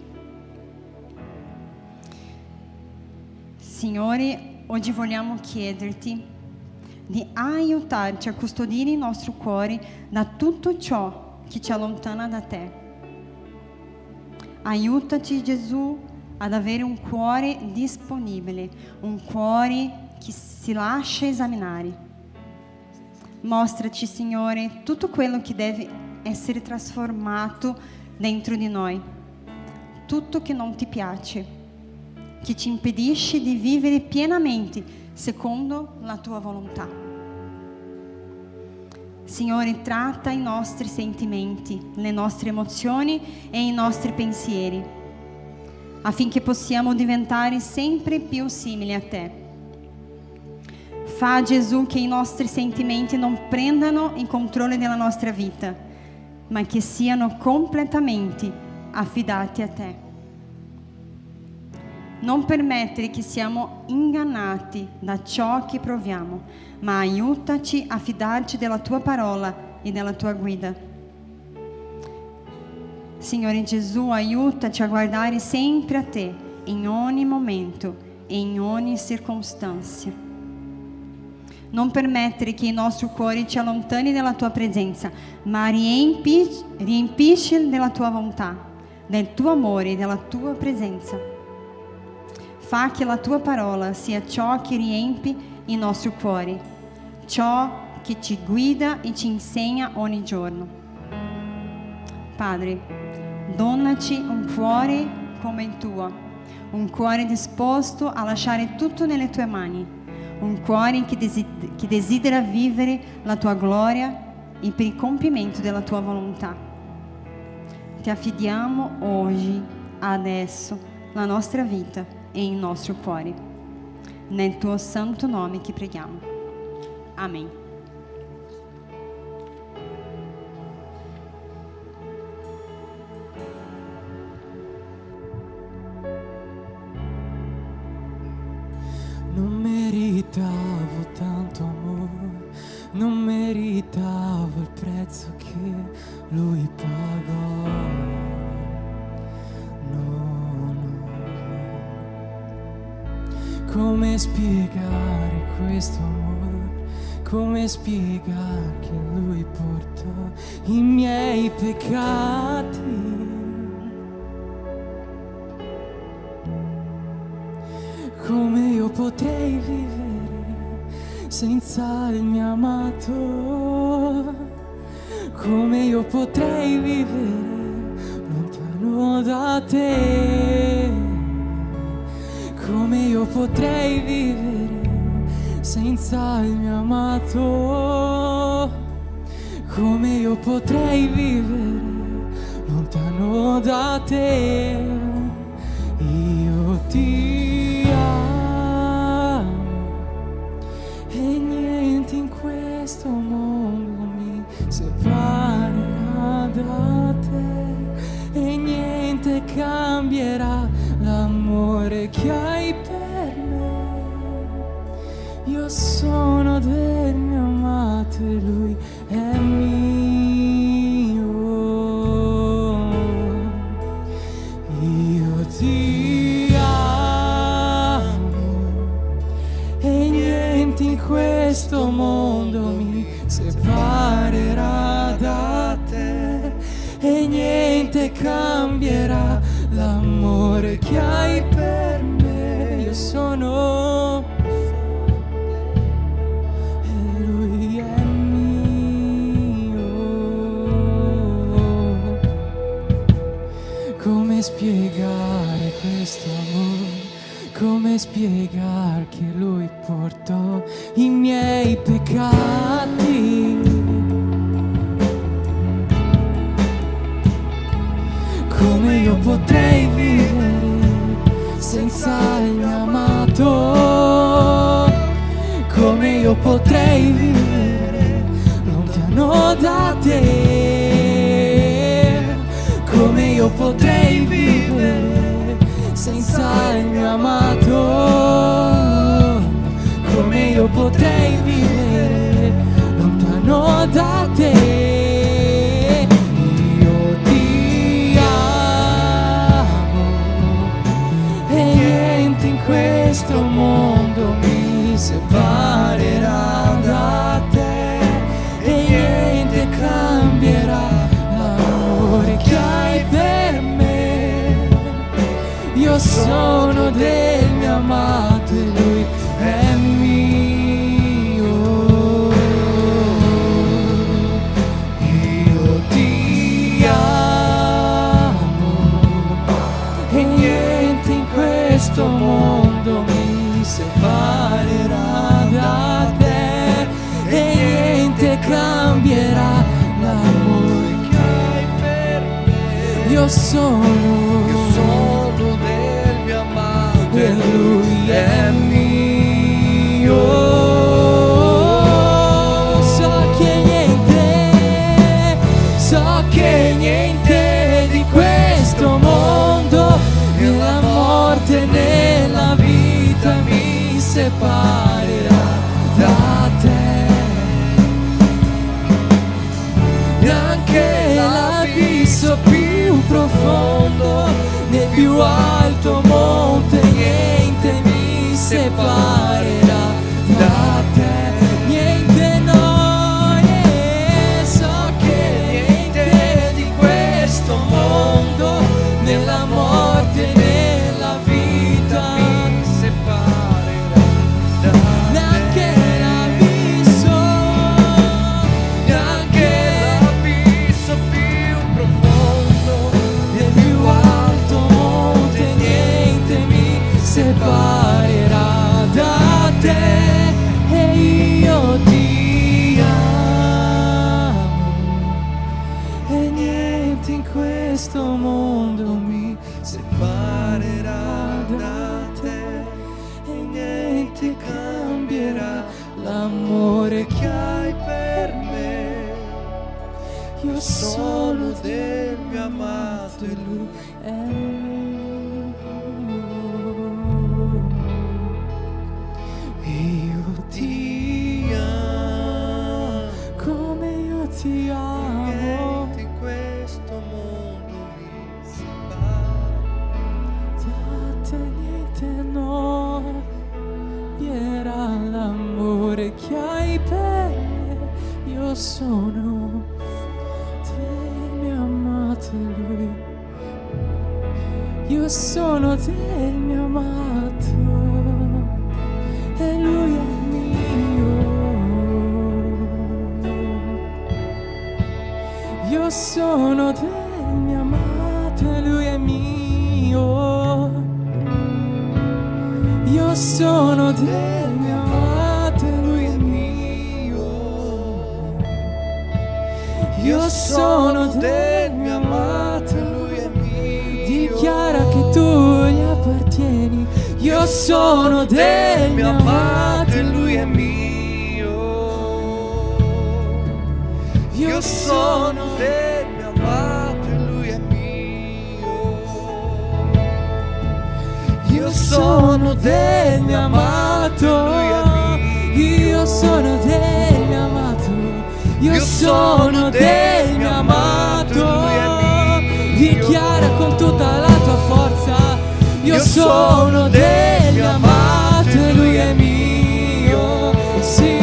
Signore, oggi vogliamo chiederti di aiutarci a custodire il nostro cuore da tutto ciò che ci allontana da te. Aiutaci, Gesù, ad avere un cuore disponibile, un cuore che si lascia esaminare. Mostraci, Signore, tutto quello che deve essere trasformato dentro di noi, tutto che non ti piace, che ci impedisce di vivere pienamente secondo la tua volontà. Signore, tratta i nostri sentimenti, le nostre emozioni e i nostri pensieri, affinché possiamo diventare sempre più simili a te. Fa, Gesù, che i nostri sentimenti non prendano il controllo della nostra vita, ma che siano completamente affidati a te. Non permettere che siamo ingannati da ciò che proviamo, ma aiutaci a fidarci della tua parola e della tua guida. Signore Gesù, aiutaci a guardare sempre a te, in ogni momento e in ogni circostanza. Non permettere che il nostro cuore ci allontani dalla tua presenza, ma riempisci della tua volontà, del tuo amore e della tua presenza. Fa che la tua parola sia ciò che riempie il nostro cuore, ciò che ci guida e ci insegna ogni giorno. Padre, donaci un cuore come il tuo, un cuore disposto a lasciare tutto nelle tue mani, un cuore che desidera vivere la tua gloria e per il compimento della tua volontà. Ti affidiamo oggi, adesso, la nostra vita e il nostro cuore. Nel tuo santo nome che preghiamo. Amen. Non meritavo tanto amore, non meritavo il prezzo che lui pagò. No, no. Come spiegare questo amore? Come spiegare che lui portò i miei peccati? Come io potrei vivere senza il mio amato? Come io potrei vivere lontano da te? Come io potrei vivere senza il mio amato. Come io potrei vivere lontano da te? Io ti amo e niente in questo mondo mi separerà da te, e niente cambierà l'amore che hai per me. Io sono del mio amato e lui è mio. Io ti amo e niente in questo mondo mi separerà da te, e niente cambierà l'amore che hai per me. Io sono e lui è mio. Come spiegare questo amore? Come spiegare che lui portò i miei peccati? Come io potrei vivere senza il mio amato? Come io potrei vivere lontano da te? Come io potrei vivere senza il mio amato? Come io potrei vivere lontano da te? Questo mondo mi separerà da te, e niente cambierà l'amore che hai per me. Io sono del mio amato e lui è mio. Io ti amo e niente in questo mondo mi separerà da te, e niente cambierà l'amore che hai per me. Io sono del mio amato e lui è mio. So che niente di questo mondo, nella morte, nella vita mi separerà da te. Neanche l'abisso più profondo, nel più alto monte, niente mi separerà da te. Niente, no, so che niente di questo mondo, nella morte, nella vita mi separerà da te. Neanche l'abisso più profondo, nel più alto monte, niente mi separerà da te. E io ti amo e niente in questo mondo mi separerà da te, e niente cambierà l'amore che hai per me. Io sono del mio amato e lui è mio. Io ti amo come io ti amo. Niente in questo mondo mi separerà da te, niente no cambierà l'amore che hai per me. Io sono del mio amato e lui. Io sono del mio amato e lui è mio. Io sono del mio amato e lui è mio. Io sono del mio amato Io sono del mio amato, Lui è mio. dichiara che tu gli appartieni. Io sono del mio amato e Lui è mio. Io sono del mio amato e Lui è mio. Io sono del mio amato, io sono del mio amato, io sono del mio amato. Dichiara con tutta la tua forza, io sono del mio amato e Lui è mio. Sì,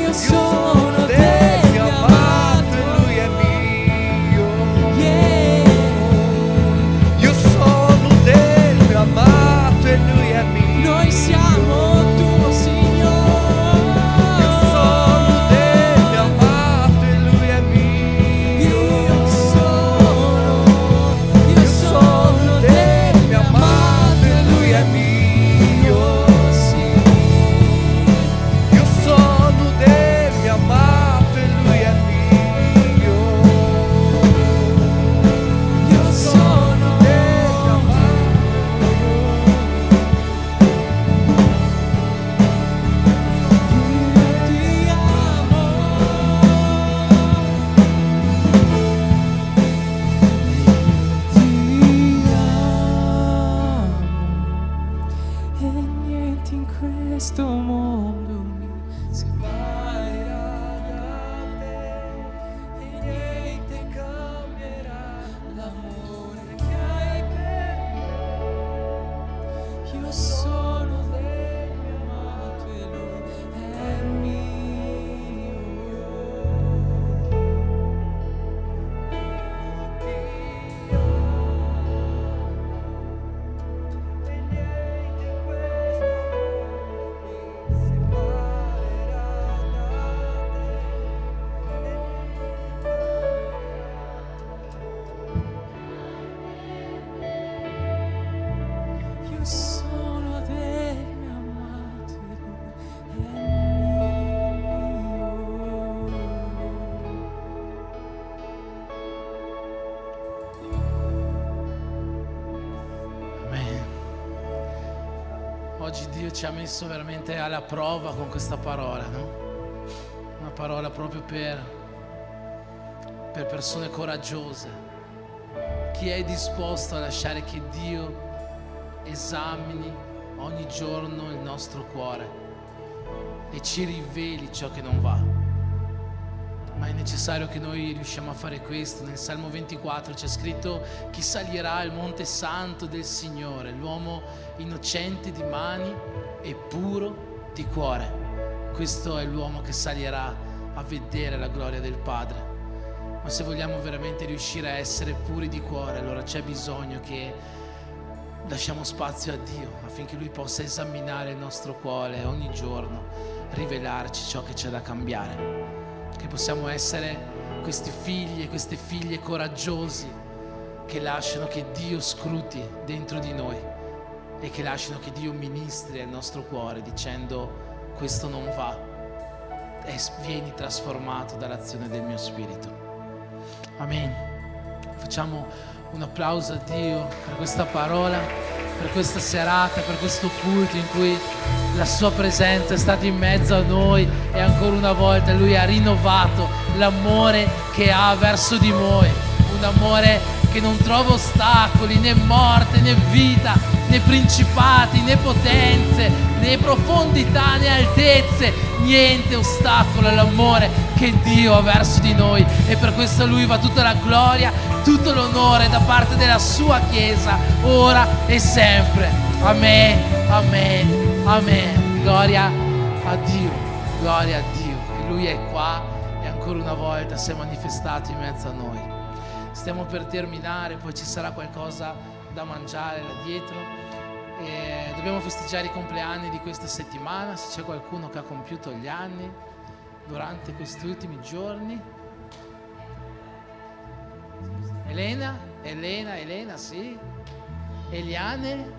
io sono del mio amato e Lui è mio. Io sono del mio amato e Lui è mio. Noi siamo tuo Signore. Io sono del mio amato e Lui è mio. Io sono del mio amato e Lui è mio. Sì. Io sono del mio amato e Lui è mio. Io sono del mio e niente in questo mondo mi separerà da te, e niente cambierà l'amore che hai per me. Io sono del mio amato e Lui è mio. Io sono del mio amato e Lui è mio. Amen. Oggi Dio ci ha messo veramente alla prova con questa parola, no? Una parola proprio per persone coraggiose. Chi è disposto a lasciare che Dio esamini ogni giorno il nostro cuore e ci riveli ciò che non va. Ma è necessario che noi riusciamo a fare questo. Nel Salmo 24 c'è scritto: chi salirà al monte santo del Signore? L'uomo innocente di mani e puro di cuore. Questo è l'uomo che salirà a vedere la gloria del Padre. Ma se vogliamo veramente riuscire a essere puri di cuore, allora c'è bisogno che lasciamo spazio a Dio affinché Lui possa esaminare il nostro cuore ogni giorno, rivelarci ciò che c'è da cambiare. Che possiamo essere questi figli e queste figlie coraggiosi che lasciano che Dio scruti dentro di noi e che lasciano che Dio ministri al nostro cuore dicendo: questo non va, e vieni trasformato dall'azione del mio spirito. Amen. Facciamo un applauso a Dio per questa parola, per questa serata, per questo culto in cui la sua presenza è stata in mezzo a noi e ancora una volta Lui ha rinnovato l'amore che ha verso di noi, un amore che non trova ostacoli, né morte, né vita, né principati, né potenze, né profondità, né altezze, niente ostacola l'amore che Dio ha verso di noi, e per questo a Lui va tutta la gloria, tutto l'onore da parte della sua Chiesa, ora e sempre. Amen, amen, amen. Gloria a Dio, gloria a Dio, che Lui è qua e ancora una volta si è manifestato in mezzo a noi. Stiamo per terminare, poi ci sarà qualcosa da mangiare là dietro e dobbiamo festeggiare i compleanni di questa settimana. Se c'è qualcuno che ha compiuto gli anni durante questi ultimi giorni. Elena, sì. Eliane.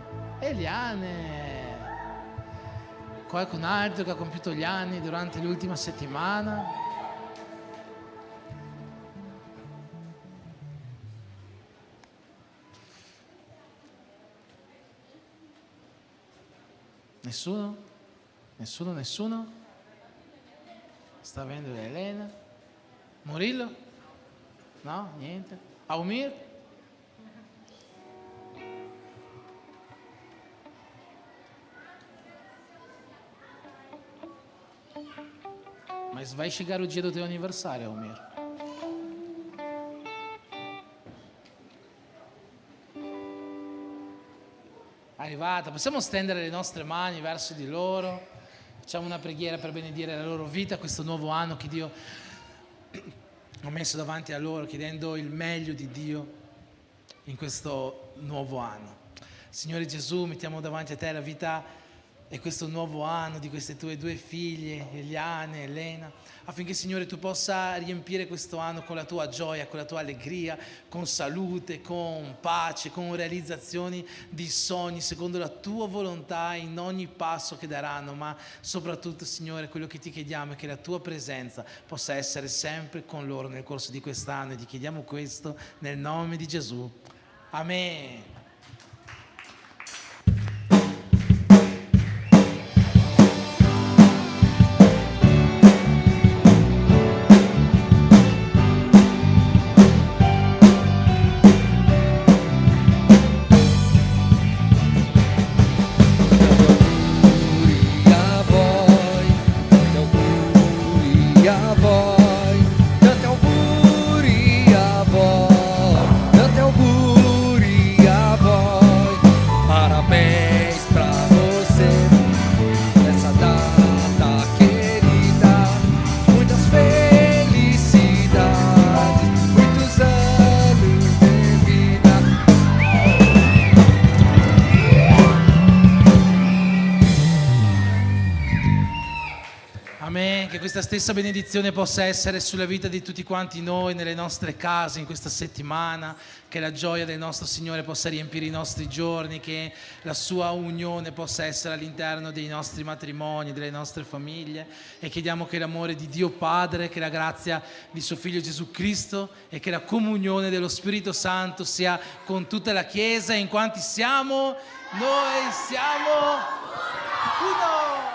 Qualcun altro che ha compiuto gli anni durante l'ultima settimana? Nessuno? Nessuno, nessuno? Sta avendo Elena? Murillo? No, niente. Aumir? Mas vai chegar o dia do teu aniversário, Aumir. Arrivata, possiamo stendere le nostre mani verso di loro, facciamo una preghiera per benedire la loro vita, questo nuovo anno che Dio ha messo davanti a loro, chiedendo il meglio di Dio in questo nuovo anno. Signore Gesù, mettiamo davanti a te la vita e questo nuovo anno di queste tue due figlie, Eliane e Elena, affinché, Signore, tu possa riempire questo anno con la tua gioia, con la tua allegria, con salute, con pace, con realizzazioni di sogni secondo la tua volontà in ogni passo che daranno, ma soprattutto, Signore, quello che ti chiediamo è che la tua presenza possa essere sempre con loro nel corso di quest'anno, e ti chiediamo questo nel nome di Gesù. Amen. Che questa stessa benedizione possa essere sulla vita di tutti quanti noi, nelle nostre case in questa settimana, che la gioia del nostro Signore possa riempire i nostri giorni, che la sua unione possa essere all'interno dei nostri matrimoni, delle nostre famiglie, e chiediamo che l'amore di Dio Padre, che la grazia di suo Figlio Gesù Cristo e che la comunione dello Spirito Santo sia con tutta la Chiesa, in quanti siamo, noi siamo uno!